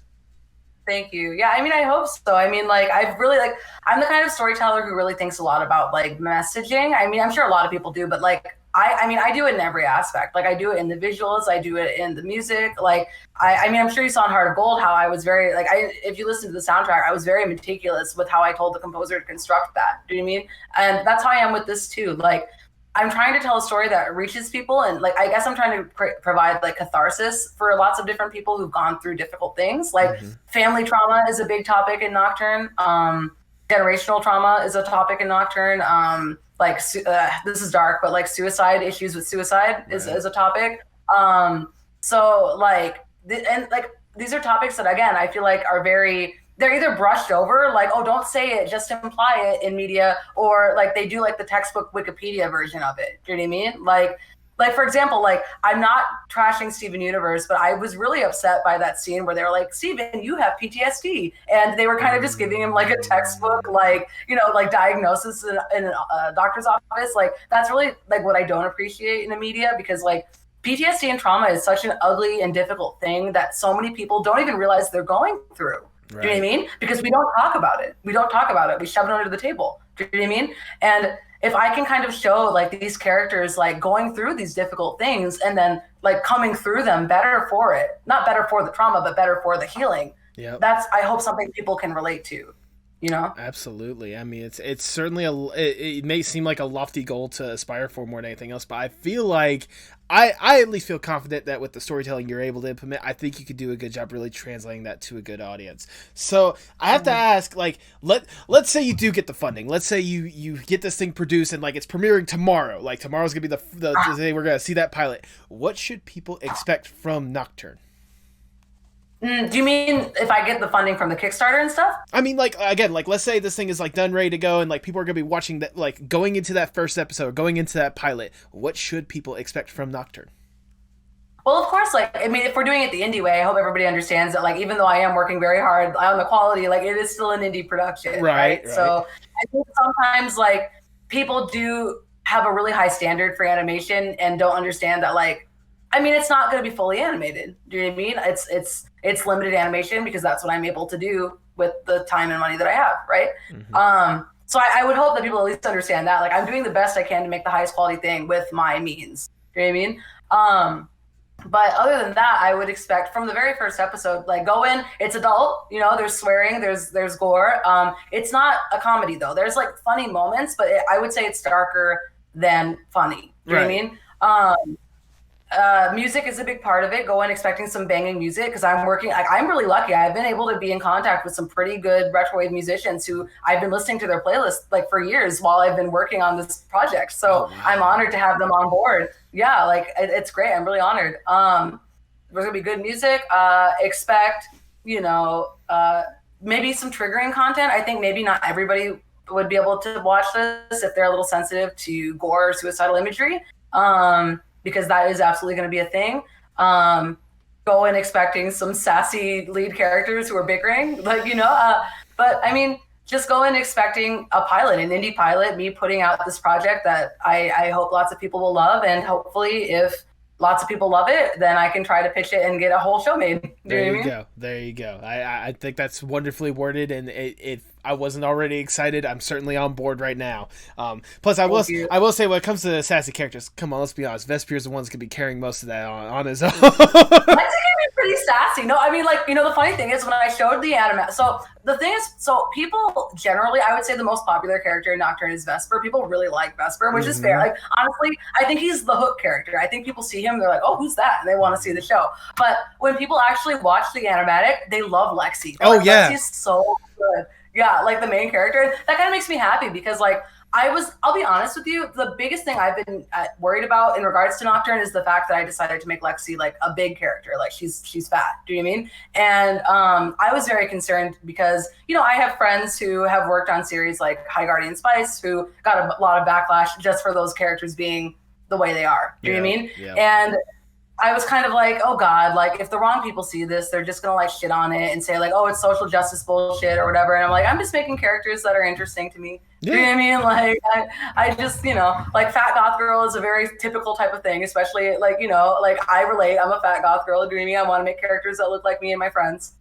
Thank you. Yeah, I mean, I hope so. I mean, like, I've really, like, I'm the kind of storyteller who really thinks a lot about, like, messaging. I mean, I'm sure a lot of people do, but, like, I mean, I do it in every aspect. Like, I do it in the visuals. I do it in the music. Like, I mean, I'm sure you saw in Heart of Gold how I was very, like, if you listen to the soundtrack, I was very meticulous with how I told the composer to construct that. Do you know what I mean? And that's how I am with this, too. Like, I'm trying to tell a story that reaches people, and like I guess I'm trying to provide like catharsis for lots of different people who've gone through difficult things. Like family trauma is a big topic in Nocturne. Generational trauma is a topic in Nocturne. Like this is dark, but like suicide, issues with suicide is a topic. So like and like these are topics that again I feel like are they're either brushed over, like, oh, don't say it, just imply it in media, or like they do like the textbook Wikipedia version of it. Do you know what I mean? Like for example, like I'm not trashing Steven Universe, but I was really upset by that scene where they were like, Steven, you have PTSD. And they were kind of just giving him like a textbook, like, you know, like diagnosis in a doctor's office. Like that's really like what I don't appreciate in the media, because like PTSD and trauma is such an ugly and difficult thing that so many people don't even realize they're going through. Right. Do you know what I mean? Because we don't talk about it. We shove it under the table. Do you know what I mean? And if I can kind of show like these characters like going through these difficult things and then like coming through them better for it, not better for the trauma, but better for the healing. Yeah. That's, I hope, something people can relate to. You know? Absolutely. I mean, it's certainly it may seem like a lofty goal to aspire for more than anything else, but I feel like I at least feel confident that with the storytelling you're able to implement, I think you could do a good job really translating that to a good audience. So I have to ask, like, let's say you do get the funding. Let's say you get this thing produced and like it's premiering tomorrow. Like tomorrow's gonna be the day we're gonna see that pilot. What should people expect from Nocturne? Do you mean if I get the funding from the Kickstarter and stuff? I mean, like, again, like, let's say this thing is, like, done, ready to go, and, like, people are going to be watching that, like, going into that first episode, going into that pilot. What should people expect from Nocturne? Well, of course, like, I mean, if we're doing it the indie way, I hope everybody understands that, like, even though I am working very hard on the quality, like, it is still an indie production, right? So I think sometimes, like, people do have a really high standard for animation and don't understand that, like, I mean, it's not going to be fully animated. Do you know what I mean? It's limited animation because that's what I'm able to do with the time and money that I have, right? So I would hope that people at least understand that. Like, I'm doing the best I can to make the highest quality thing with my means. Do you know what I mean? But other than that, I would expect from the very first episode, like, go in, it's adult, you know, there's swearing, there's gore. It's not a comedy, though. There's, like, funny moments, but I would say it's darker than funny. Do you know what I mean? Music is a big part of it. Go in expecting some banging music because I'm working, like, I'm really lucky. I've been able to be in contact with some pretty good retrowave musicians who I've been listening to their playlist like for years while I've been working on this project. So I'm honored to have them on board. Yeah, like it's great. I'm really honored. There's gonna be good music. Expect, you know, maybe some triggering content. I think maybe not everybody would be able to watch this if they're a little sensitive to gore or suicidal imagery, because that is absolutely going to be a thing. Go in expecting some sassy lead characters who are bickering, like, but I mean, just go in expecting a pilot, an indie pilot, me putting out this project that I hope lots of people will love. And hopefully if lots of people love it, then I can try to pitch it and get a whole show made. There you go. There you go. I think that's wonderfully worded, and if I wasn't already excited, I'm certainly on board right now. Plus, I will say, when it comes to sassy characters, come on, let's be honest. Vesper is the one that's gonna be carrying most of that on his own. Pretty sassy. No, I mean, like, the funny thing is when I showed the anime, so the thing is, so people generally, I would say the most popular character in Nocturne is Vesper. People really like Vesper, which is fair. Like, honestly, I think he's the hook character. I think people see him, they're like, oh, who's that? And they want to see the show. But when people actually watch the animatic, they love Lexi. Lexi's so good. Yeah, like the main character. That kind of makes me happy because, like, I'll be honest with you, the biggest thing I've been worried about in regards to Nocturne is the fact that I decided to make Lexi like a big character. Like she's fat. Do you know what I mean? And I was very concerned because, I have friends who have worked on series like High Guardian Spice who got a lot of backlash just for those characters being the way they are. Do you know what I mean? Yeah. And I was kind of like, oh God, like if the wrong people see this, they're just gonna like shit on it and say like, oh, it's social justice bullshit or whatever. And I'm like, I'm just making characters that are interesting to me. Yeah. You know what I mean? Like I just, like fat goth girl is a very typical type of thing, especially like, like I relate. I'm a fat goth girl. Do you know what I mean? I want to make characters that look like me and my friends,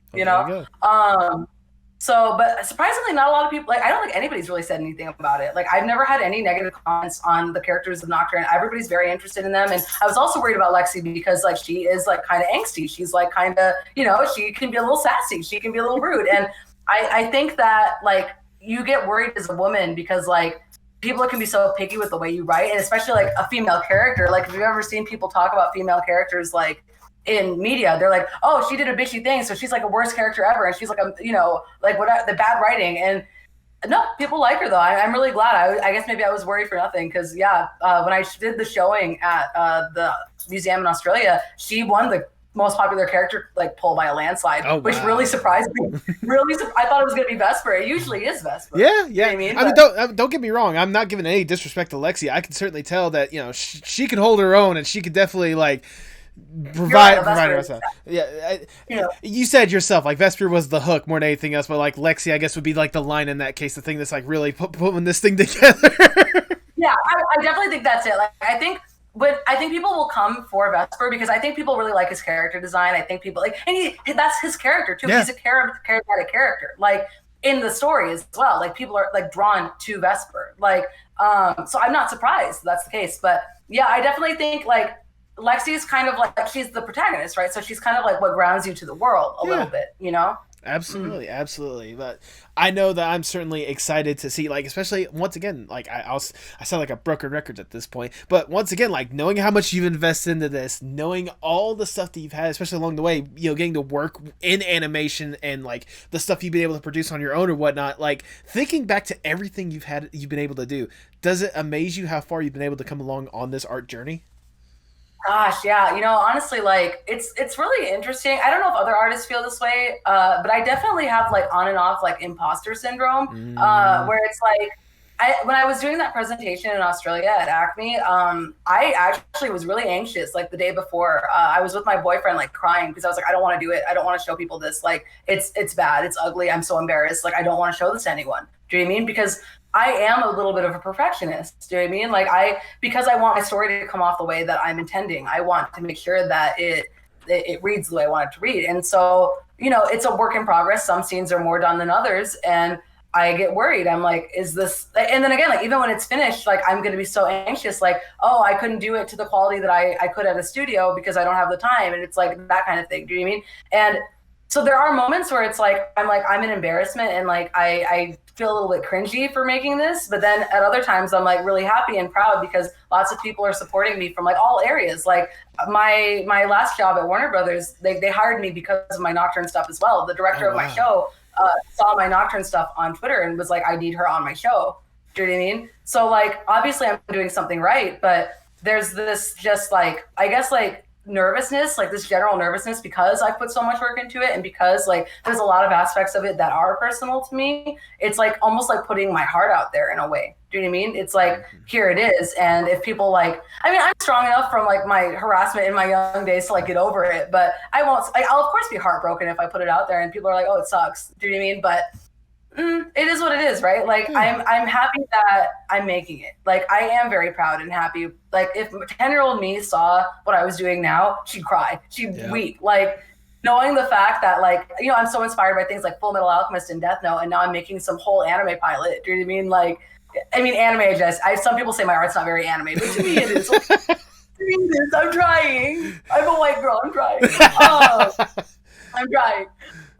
So, but surprisingly, not a lot of people, like, I don't think anybody's really said anything about it. Like, I've never had any negative comments on the characters of Nocturne. Everybody's very interested in them. And I was also worried about Lexi because, like, she is, like, kind of angsty. She's, like, kind of, she can be a little sassy. She can be a little rude. And I think that, like, you get worried as a woman because, like, people can be so picky with the way you write. And especially, like, a female character. Like, if you've ever seen people talk about female characters, like, in media, they're like, oh, she did a bitchy thing, so she's like a worst character ever, and she's like like what the bad writing. And no, people like her though. I'm really glad. I guess maybe I was worried for nothing because when I did the showing at the museum in Australia, she won the most popular character like poll by a landslide, which really surprised me. I thought it was gonna be Vesper. It usually is Vesper. Yeah. You know I mean, don't get me wrong. I'm not giving any disrespect to Lexi. I can certainly tell that she can hold her own, and she could definitely like provide herself. Yeah, you said yourself like Vesper was the hook more than anything else, but like Lexi, I guess, would be like the line in that case, the thing that's like really putting this thing together. Yeah, I definitely think that's it. Like I think people will come for Vesper because I think people really like his character design. I think people like, and that's his character too. Yeah. He's a charismatic character, like in the story as well. Like people are like drawn to Vesper. Like, so I'm not surprised that's the case. But yeah, I definitely think like Lexi is kind of like she's the protagonist, right? So she's kind of like what grounds you to the world a little bit, Absolutely, absolutely. But I know that I'm certainly excited to see, like, especially once again, like I sound like a broken record at this point, but once again, like knowing how much you've invested into this, knowing all the stuff that you've had, especially along the way, getting to work in animation and like the stuff you've been able to produce on your own or whatnot, like thinking back to everything you've been able to do, does it amaze you how far you've been able to come along on this art journey? Gosh, yeah. Honestly, like it's really interesting. I don't know if other artists feel this way, but I definitely have like on and off like imposter syndrome, where it's like when I was doing that presentation in Australia at Acme, I actually was really anxious. Like the day before, I was with my boyfriend, like crying because I was like, I don't want to do it. I don't want to show people this. Like it's bad. It's ugly. I'm so embarrassed. Like I don't want to show this to anyone. Do you know what I mean? Because I am a little bit of a perfectionist. Do you know what I mean? Like because I want my story to come off the way that I'm intending. I want to make sure that it reads the way I want it to read. And so, it's a work in progress. Some scenes are more done than others. And I get worried. I'm like, is this, and then again, like even when it's finished, like I'm going to be so anxious, like, oh, I couldn't do it to the quality that I could at a studio because I don't have the time. And it's like that kind of thing. Do you know what I mean? And so there are moments where it's like, I'm an embarrassment and like, I feel a little bit cringy for making this, but then at other times I'm like really happy and proud because lots of people are supporting me from like all areas. Like my last job at Warner Brothers, they hired me because of my Nocturne stuff as well. The director of my show saw my Nocturne stuff on Twitter and was like, I need her on my show. Do you know what I mean? So like, obviously I'm doing something right, but there's this just like, I guess like nervousness, like this general nervousness, because I put so much work into it, and because like there's a lot of aspects of it that are personal to me. It's like almost like putting my heart out there in a way. Do you know what I mean? It's like, here it is. And if people like, I mean, I'm strong enough from like my harassment in my young days to like get over it, but I'll of course be heartbroken if I put it out there and people are like, oh, it sucks. Do you know what I mean? But it is what it is, right? Like I'm happy that I'm making it. Like I am very proud and happy. Like if 10-year-old me saw what I was doing now, she'd cry, she'd weep. Like knowing the fact that like, you know, I'm so inspired by things like Full Metal Alchemist and Death Note, and now I'm making some whole anime pilot. Do you know what I mean? Like, I mean, anime some people say my art's not very anime, but to me it is. I'm trying. I'm a white girl. I'm trying. I'm trying.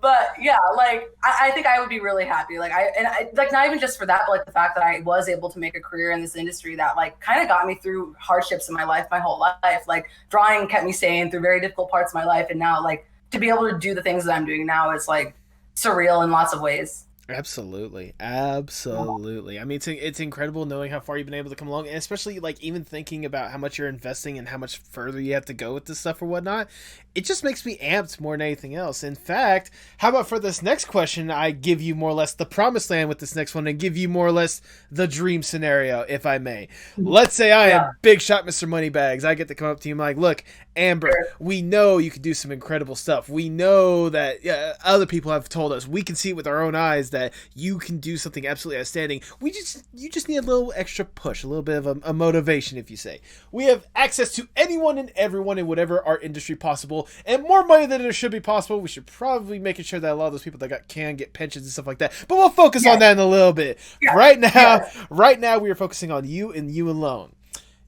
But yeah, like I think I would be really happy. Like I like not even just for that, but like the fact that I was able to make a career in this industry that like kind of got me through hardships in my life, my whole life. Like drawing kept me sane through very difficult parts of my life, and now like to be able to do the things that I'm doing now is like surreal in lots of ways. Absolutely. I mean, it's incredible knowing how far you've been able to come along, and especially like even thinking about how much you're investing and how much further you have to go with this stuff or whatnot. It just makes me amped more than anything else. In fact, how about for this next question, I give you more or less the promised land with this next one and give you more or less the dream scenario, if I may. Let's say I am Big Shot Mr. Moneybags. I get to come up to you and I'm like, look, Amber, we know you can do some incredible stuff. We know that other people have told us. We can see it with our own eyes that you can do something absolutely outstanding. You just need a little extra push, a little bit of a motivation, if you say. We have access to anyone and everyone in whatever art industry possible, and more money than it should be possible. We should probably making sure that a lot of those people that can get pensions and stuff like that. But we'll focus on that in a little bit. Right now we are focusing on you and you alone.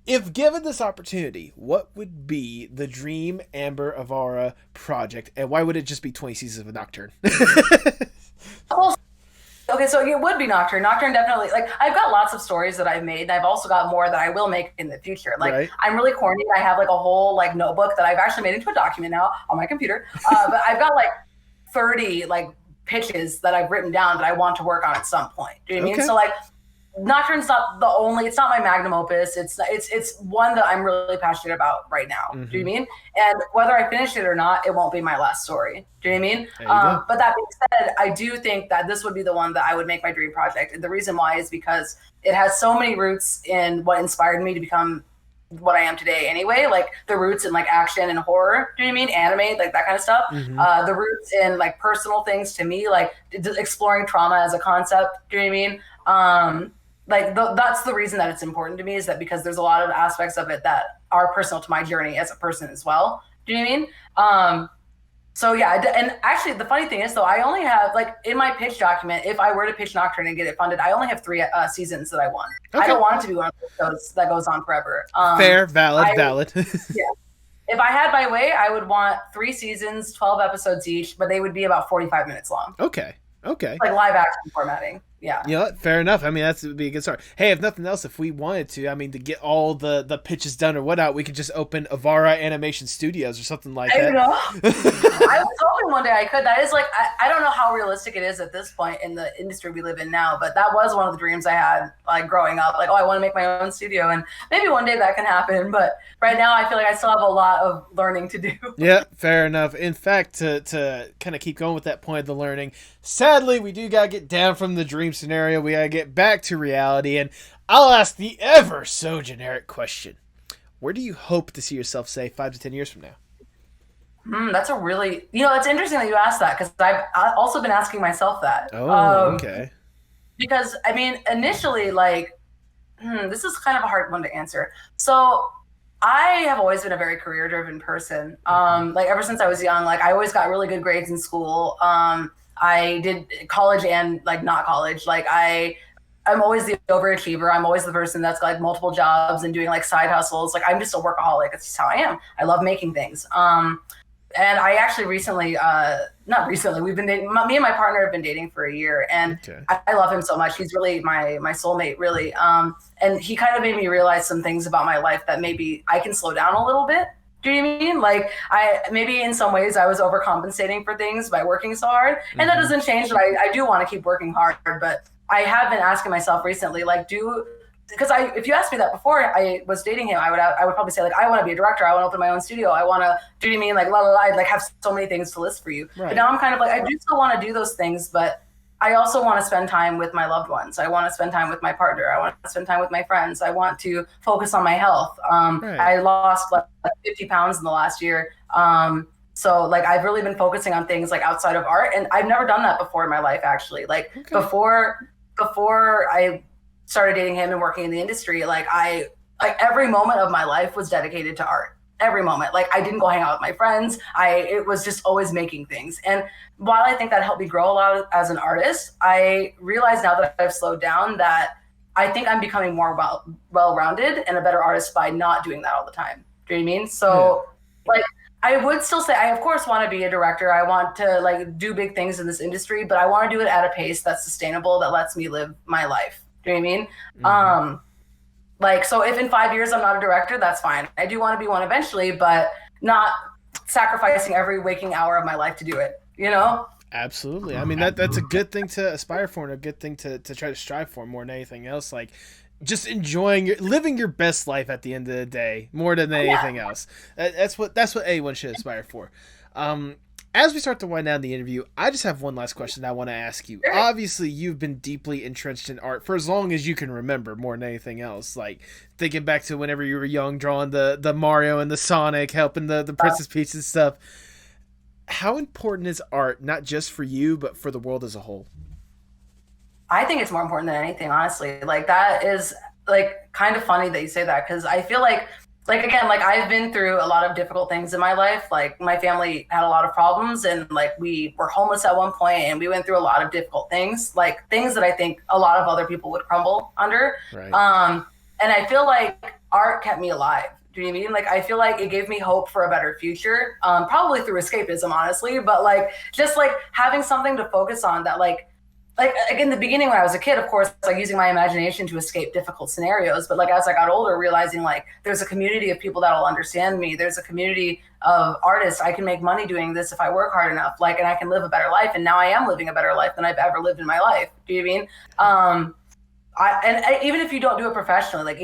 If given this opportunity, what would be the dream Amber Avara project, and why would it just be 20 seasons of a Nocturne? Okay, so it would be Nocturne. Nocturne definitely, like, I've got lots of stories that I've made, and I've also got more that I will make in the future. Like, I'm really corny. I have, like, a whole, like, notebook that I've actually made into a document now on my computer. But I've got, like, 30, like, pitches that I've written down that I want to work on at some point. Do you know what I mean? So, like, Nocturne's not it's not my magnum opus. It's one that I'm really passionate about right now. Mm-hmm. Do you know what I mean? And whether I finish it or not, it won't be my last story. Do you know what I mean? But that being said, I do think that this would be the one that I would make my dream project. And the reason why is because it has so many roots in what inspired me to become what I am today anyway, like the roots in like action and horror, do you know what I mean? Anime, like that kind of stuff. Mm-hmm. The roots in like personal things to me, like exploring trauma as a concept, do you know what I mean? That's the reason that it's important to me, is that because there's a lot of aspects of it that are personal to my journey as a person as well. Do you know what I mean? So yeah, and actually the funny thing is though, I only have like in my pitch document, if I were to pitch Nocturne and get it funded, I only have 3 seasons that I want. Okay. I don't want it to be one of those that goes on forever. Fair, valid. Yeah. If I had my way, I would want 3 seasons, 12 episodes each, but they would be about 45 minutes long. Okay. Like live action formatting. Yeah. You know what? Fair enough. I mean, that would be a good start. Hey, if nothing else, if we wanted to, I mean, to get all the pitches done or whatnot, we could just open Avara Animation Studios or something like that. I know. I was hoping one day I could. That is like, I don't know how realistic it is at this point in the industry we live in now, but that was one of the dreams I had like growing up. Like, oh, I want to make my own studio, and maybe one day that can happen. But right now, I feel like I still have a lot of learning to do. Yeah, fair enough. In fact, to kind of keep going with that point of the learning, sadly, we do got to get down from the dream scenario. We got to get back to reality, and I'll ask the ever so generic question. Where do you hope to see yourself, say, 5 to 10 years from now? That's a really, it's interesting that you asked that, because I've also been asking myself that. Oh, okay. Because, I mean, initially, like, this is kind of a hard one to answer. So I have always been a very career-driven person. Like, ever since I was young, like, I always got really good grades in school. I did college and like not college. Like I'm always the overachiever. I'm always the person that's got like multiple jobs and doing like side hustles. Like I'm just a workaholic. It's just how I am. I love making things. And I actually recently, not recently, we've been dating, me and my partner have been dating for a year, and okay. I love him so much. He's really my soulmate, really. And he kind of made me realize some things about my life that maybe I can slow down a little bit. Do you know what I mean? Like maybe in some ways I was overcompensating for things by working so hard, and that doesn't change that I do want to keep working hard. But I have been asking myself recently, like, do because if you asked me that before I was dating him, I would probably say like, I want to be a director. I want to open my own studio. I want to, do you know what I mean? Like, la la la, I'd like have so many things to list for you. Right. But now I'm kind of like, I do still want to do those things, but I also want to spend time with my loved ones. I want to spend time with my partner. I want to spend time with my friends. I want to focus on my health. Right. I lost like 50 pounds in the last year. So like I've really been focusing on things like outside of art, and I've never done that before in my life actually. Like before I started dating him and working in the industry, like every moment of my life was dedicated to art. Every moment. Like I didn't go hang out with my friends. It was just always making things. And while I think that helped me grow a lot as an artist, I realize now that I've slowed down that I think I'm becoming more well-rounded and a better artist by not doing that all the time. Do you know what I mean? So like I would still say I of course want to be a director. I want to like do big things in this industry, but I want to do it at a pace that's sustainable, that lets me live my life. Do you know what I mean? Mm-hmm. Like, so if in 5 years I'm not a director, that's fine. I do want to be one eventually, but not sacrificing every waking hour of my life to do it, you know? Absolutely. I mean, that's a good thing to aspire for and a good thing to try to strive for more than anything else. Like, just enjoying living your best life at the end of the day more than anything else. That's what anyone should aspire for. As we start to wind down the interview, I just have one last question I want to ask you. Obviously, you've been deeply entrenched in art for as long as you can remember, more than anything else. Like, thinking back to whenever you were young, drawing the Mario and the Sonic, helping the Princess Peach and stuff. How important is art, not just for you, but for the world as a whole? I think it's more important than anything, honestly. Like, that is, like, kind of funny that you say that, because I feel like again, like I've been through a lot of difficult things in my life. Like my family had a lot of problems, and like we were homeless at one point, and we went through a lot of difficult things, like things that I think a lot of other people would crumble under. Right. And I feel like art kept me alive. Do you know what I mean? Like I feel like it gave me hope for a better future, probably through escapism, honestly, but like just like having something to focus on that like in the beginning when I was a kid, of course, like using my imagination to escape difficult scenarios. But like as I got older, realizing like there's a community of people that'll understand me. There's a community of artists. I can make money doing this if I work hard enough. Like, and I can live a better life. And now I am living a better life than I've ever lived in my life. Do you know what I mean? Even if you don't do it professionally,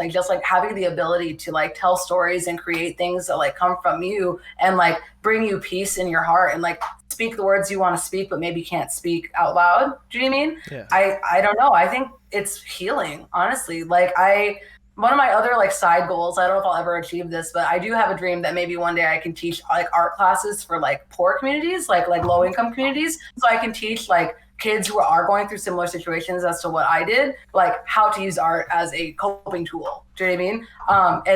just like having the ability to like tell stories and create things that like come from you and like bring you peace in your heart and like speak the words you want to speak, but maybe can't speak out loud. Do you know what I mean? Yeah. I don't know. I think it's healing, honestly. Like one of my other like side goals, I don't know if I'll ever achieve this, but I do have a dream that maybe one day I can teach like art classes for like poor communities, like low income communities. So I can teach like kids who are going through similar situations as to what I did, like how to use art as a coping tool. Do you know what I mean?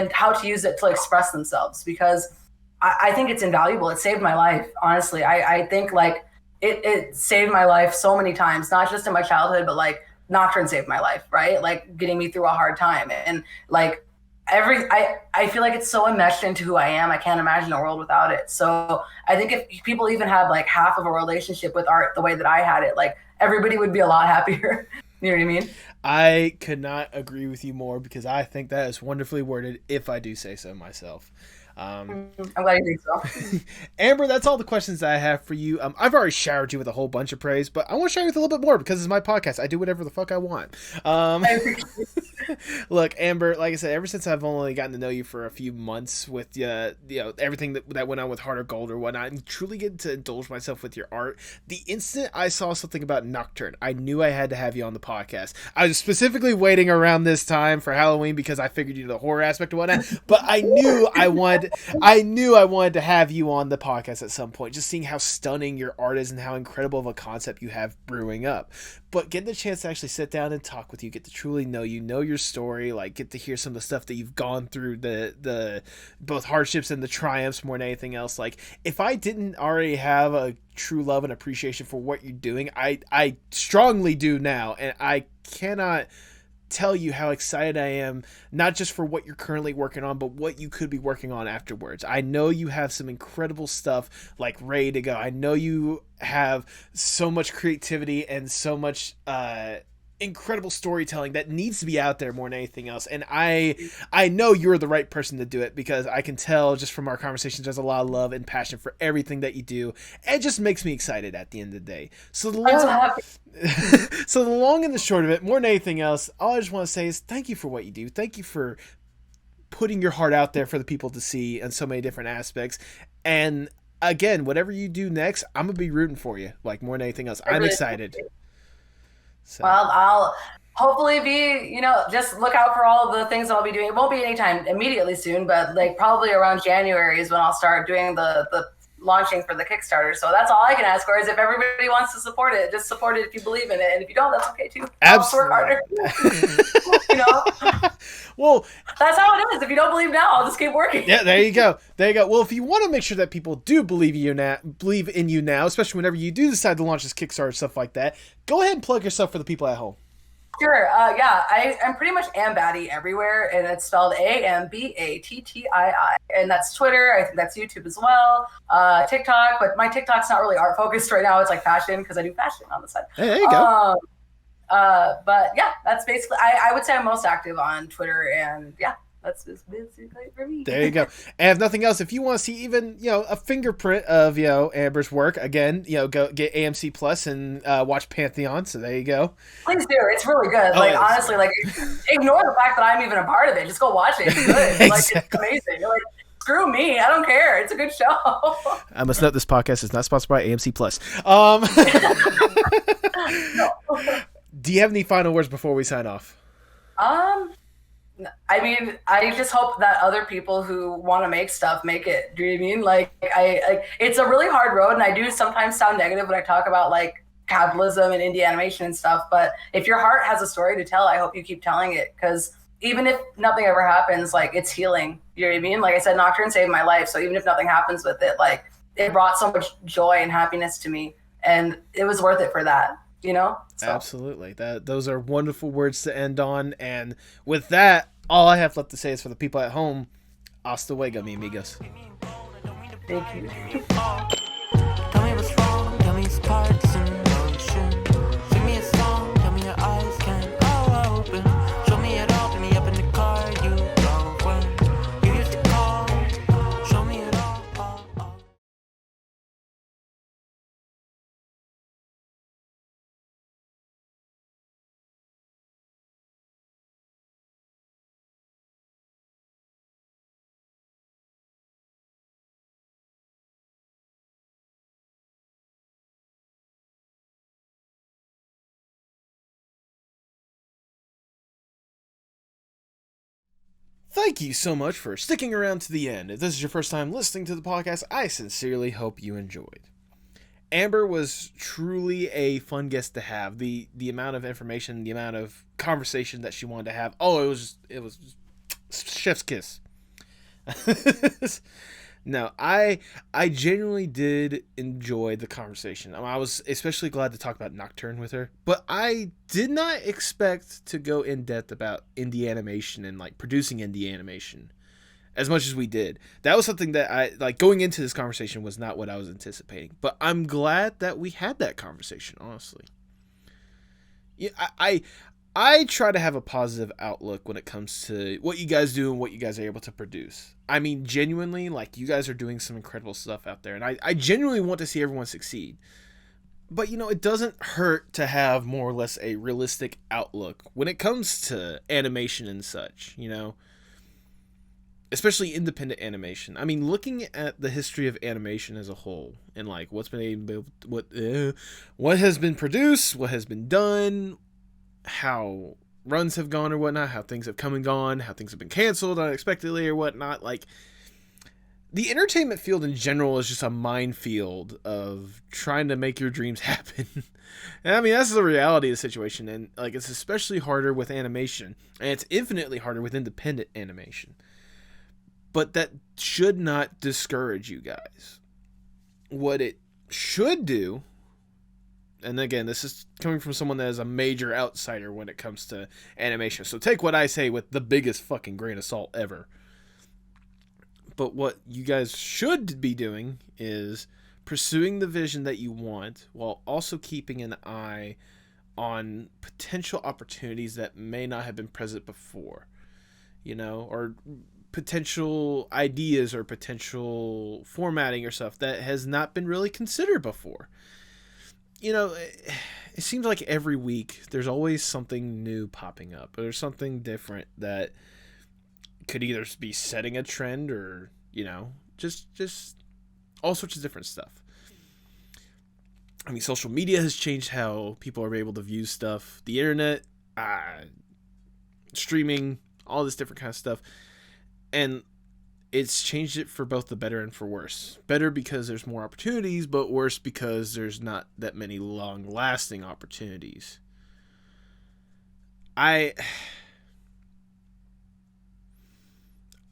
And how to use it to express themselves, because I think it's invaluable. It saved my life, honestly. I think like it saved my life so many times, not just in my childhood, but like Nocturne saved my life, right? Like getting me through a hard time. And like I feel like it's so enmeshed into who I am. I can't imagine a world without it. So I think if people even had like half of a relationship with art the way that I had it, like everybody would be a lot happier. You know what I mean? I could not agree with you more, because I think that is wonderfully worded, if I do say so myself. I'm glad you think so. Amber, that's all the questions that I have for you. I've already showered you with a whole bunch of praise, but I want to shower you with a little bit more because it's my podcast. I do whatever the fuck I want. Look, Amber, like I said, ever since I've only gotten to know you for a few months with everything that went on with Heart of Gold or whatnot, and truly getting to indulge myself with your art, the instant I saw something about Nocturne, I knew I had to have you on the podcast. I was specifically waiting around this time for Halloween because I figured you know the horror aspect and whatnot, but I knew I wanted to have you on the podcast at some point, just seeing how stunning your art is and how incredible of a concept you have brewing up. But getting the chance to actually sit down and talk with you, get to truly know you, know your story, like get to hear some of the stuff that you've gone through, the both hardships and the triumphs more than anything else. Like if I didn't already have a true love and appreciation for what you're doing, I strongly do now, and I cannot tell you how excited I am, not just for what you're currently working on, but what you could be working on afterwards. I know you have some incredible stuff like ready to go. I know you have so much creativity and so much incredible storytelling that needs to be out there more than anything else. And I know you're the right person to do it, because I can tell just from our conversations there's a lot of love and passion for everything that you do. It just makes me excited at the end of the day. So the long and the short of it, more than anything else, all I just want to say is thank you for what you do. Thank you for putting your heart out there for the people to see in so many different aspects. And again, whatever you do next, I'm gonna be rooting for you, like, more than anything else. I'm excited. So. Well, I'll hopefully be, just look out for all the things that I'll be doing. It won't be anytime immediately soon, but like probably around January is when I'll start doing the launching for the Kickstarter. So that's all I can ask for, is if everybody wants to support it, just support it if you believe in it. And if you don't, that's okay too. Absolutely. I'll work harder. Well, that's how it is. If you don't believe now, I'll just keep working. Yeah, there you go. Well, if you want to make sure that people do believe in you now, especially whenever you do decide to launch this Kickstarter, stuff like that, go ahead and plug yourself for the people at home. Sure. I'm pretty much ambattii everywhere, and it's spelled AMBATTII, and that's Twitter. I think that's YouTube as well. TikTok, but my TikTok's not really art focused right now. It's like fashion, because I do fashion on the side. Hey, there you go. But yeah, that's basically. I would say I'm most active on Twitter, and yeah. That's just basically for me. There you go. And if nothing else, if you want to see even, a fingerprint of, Amber's work, again, go get AMC Plus and watch Pantheon. So there you go. Please do. It's really good. Like, honestly, like, ignore the fact that I'm even a part of it. Just go watch it. It's good. Like, it's amazing. Like, screw me. I don't care. It's a good show. I must note this podcast is not sponsored by AMC Plus. No. Do you have any final words before we sign off? I mean, I just hope that other people who want to make stuff make it. Do you know what I mean? Like, it's a really hard road, and I do sometimes sound negative when I talk about like capitalism and indie animation and stuff. But if your heart has a story to tell, I hope you keep telling it, because even if nothing ever happens, like, it's healing. You know what I mean? Like I said, Nocturne saved my life. So even if nothing happens with it, like, it brought so much joy and happiness to me, and it was worth it for that. So. Absolutely. Those are wonderful words to end on. And with that, all I have left to say is for the people at home, hasta luego, mi amigos. Thank you. Tell me what's wrong, tell me parts in motion. Sing me a song, tell me your eyes can't all open. Show me it all, pick me up in the car you drove when you used to call. Show me it all. Thank you so much for sticking around to the end. If this is your first time listening to the podcast, I sincerely hope you enjoyed. Amber was truly a fun guest to have. The amount of information, the amount of conversation that she wanted to have. Oh, it was chef's kiss. No, I genuinely did enjoy the conversation. I was especially glad to talk about Nocturne with her, but I did not expect to go in depth about indie animation and like producing indie animation as much as we did. That was something that I like going into this conversation was not what I was anticipating, but I'm glad that we had that conversation, honestly. Yeah, I try to have a positive outlook when it comes to what you guys do and what you guys are able to produce. I mean, genuinely, like, you guys are doing some incredible stuff out there, and I genuinely want to see everyone succeed. But, it doesn't hurt to have more or less a realistic outlook when it comes to animation and such, Especially independent animation. I mean, looking at the history of animation as a whole, and, like, what has been produced, what has been done, how runs have gone or whatnot, how things have come and gone, how things have been canceled unexpectedly or whatnot. Like, the entertainment field in general is just a minefield of trying to make your dreams happen. And I mean, that's the reality of the situation. And like, it's especially harder with animation, and it's infinitely harder with independent animation. But that should not discourage you guys. What it should do, and again, this is coming from someone that is a major outsider when it comes to animation, so take what I say with the biggest fucking grain of salt ever. But what you guys should be doing is pursuing the vision that you want while also keeping an eye on potential opportunities that may not have been present before, or potential ideas or potential formatting or stuff that has not been really considered before. It seems like every week there's always something new popping up. There's something different that could either be setting a trend or, just all sorts of different stuff. I mean, social media has changed how people are able to view stuff. The internet, streaming, all this different kind of stuff. And it's changed it for both the better and for worse. Better because there's more opportunities, but worse because there's not that many long-lasting opportunities. I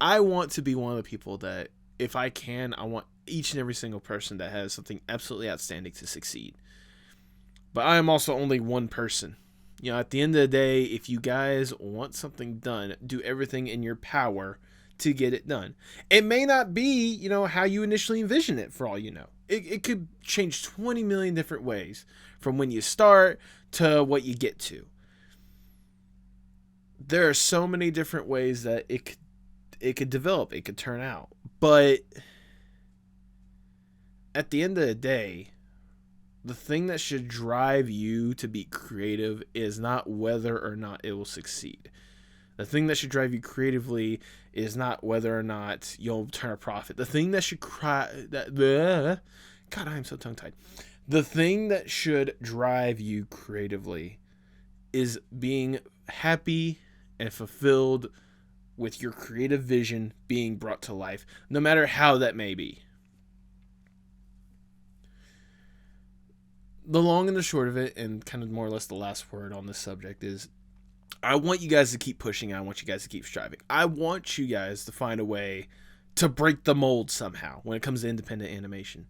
want to be one of the people that, if I can, I want each and every single person that has something absolutely outstanding to succeed. But I am also only one person. At the end of the day, if you guys want something done, do everything in your power to get it done. It may not be, how you initially envision it, for all you know. It could change 20 million different ways from when you start to what you get to. There are so many different ways that it could develop, it could turn out. But at the end of the day, the thing that should drive you to be creative is not whether or not it will succeed. The thing that should drive you creatively is not whether or not you'll turn a profit. The thing that should God, I am so tongue-tied. The thing that should drive you creatively is being happy and fulfilled with your creative vision being brought to life, no matter how that may be. The long and the short of it, and kind of more or less the last word on this subject, is I want you guys to keep pushing. I want you guys to keep striving. I want you guys to find a way to break the mold somehow when it comes to independent animation.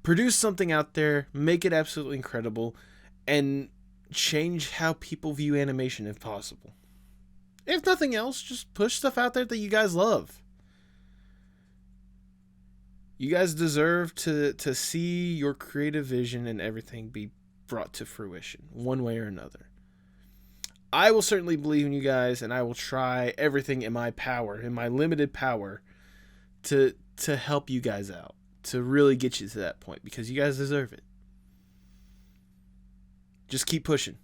Produce something out there, make it absolutely incredible, and change how people view animation if possible. If nothing else, just push stuff out there that you guys love. You guys deserve to see your creative vision and everything be brought to fruition, one way or another. I will certainly believe in you guys, and I will try everything in my power, in my limited power, to help you guys out, to really get you to that point, because you guys deserve it. Just keep pushing.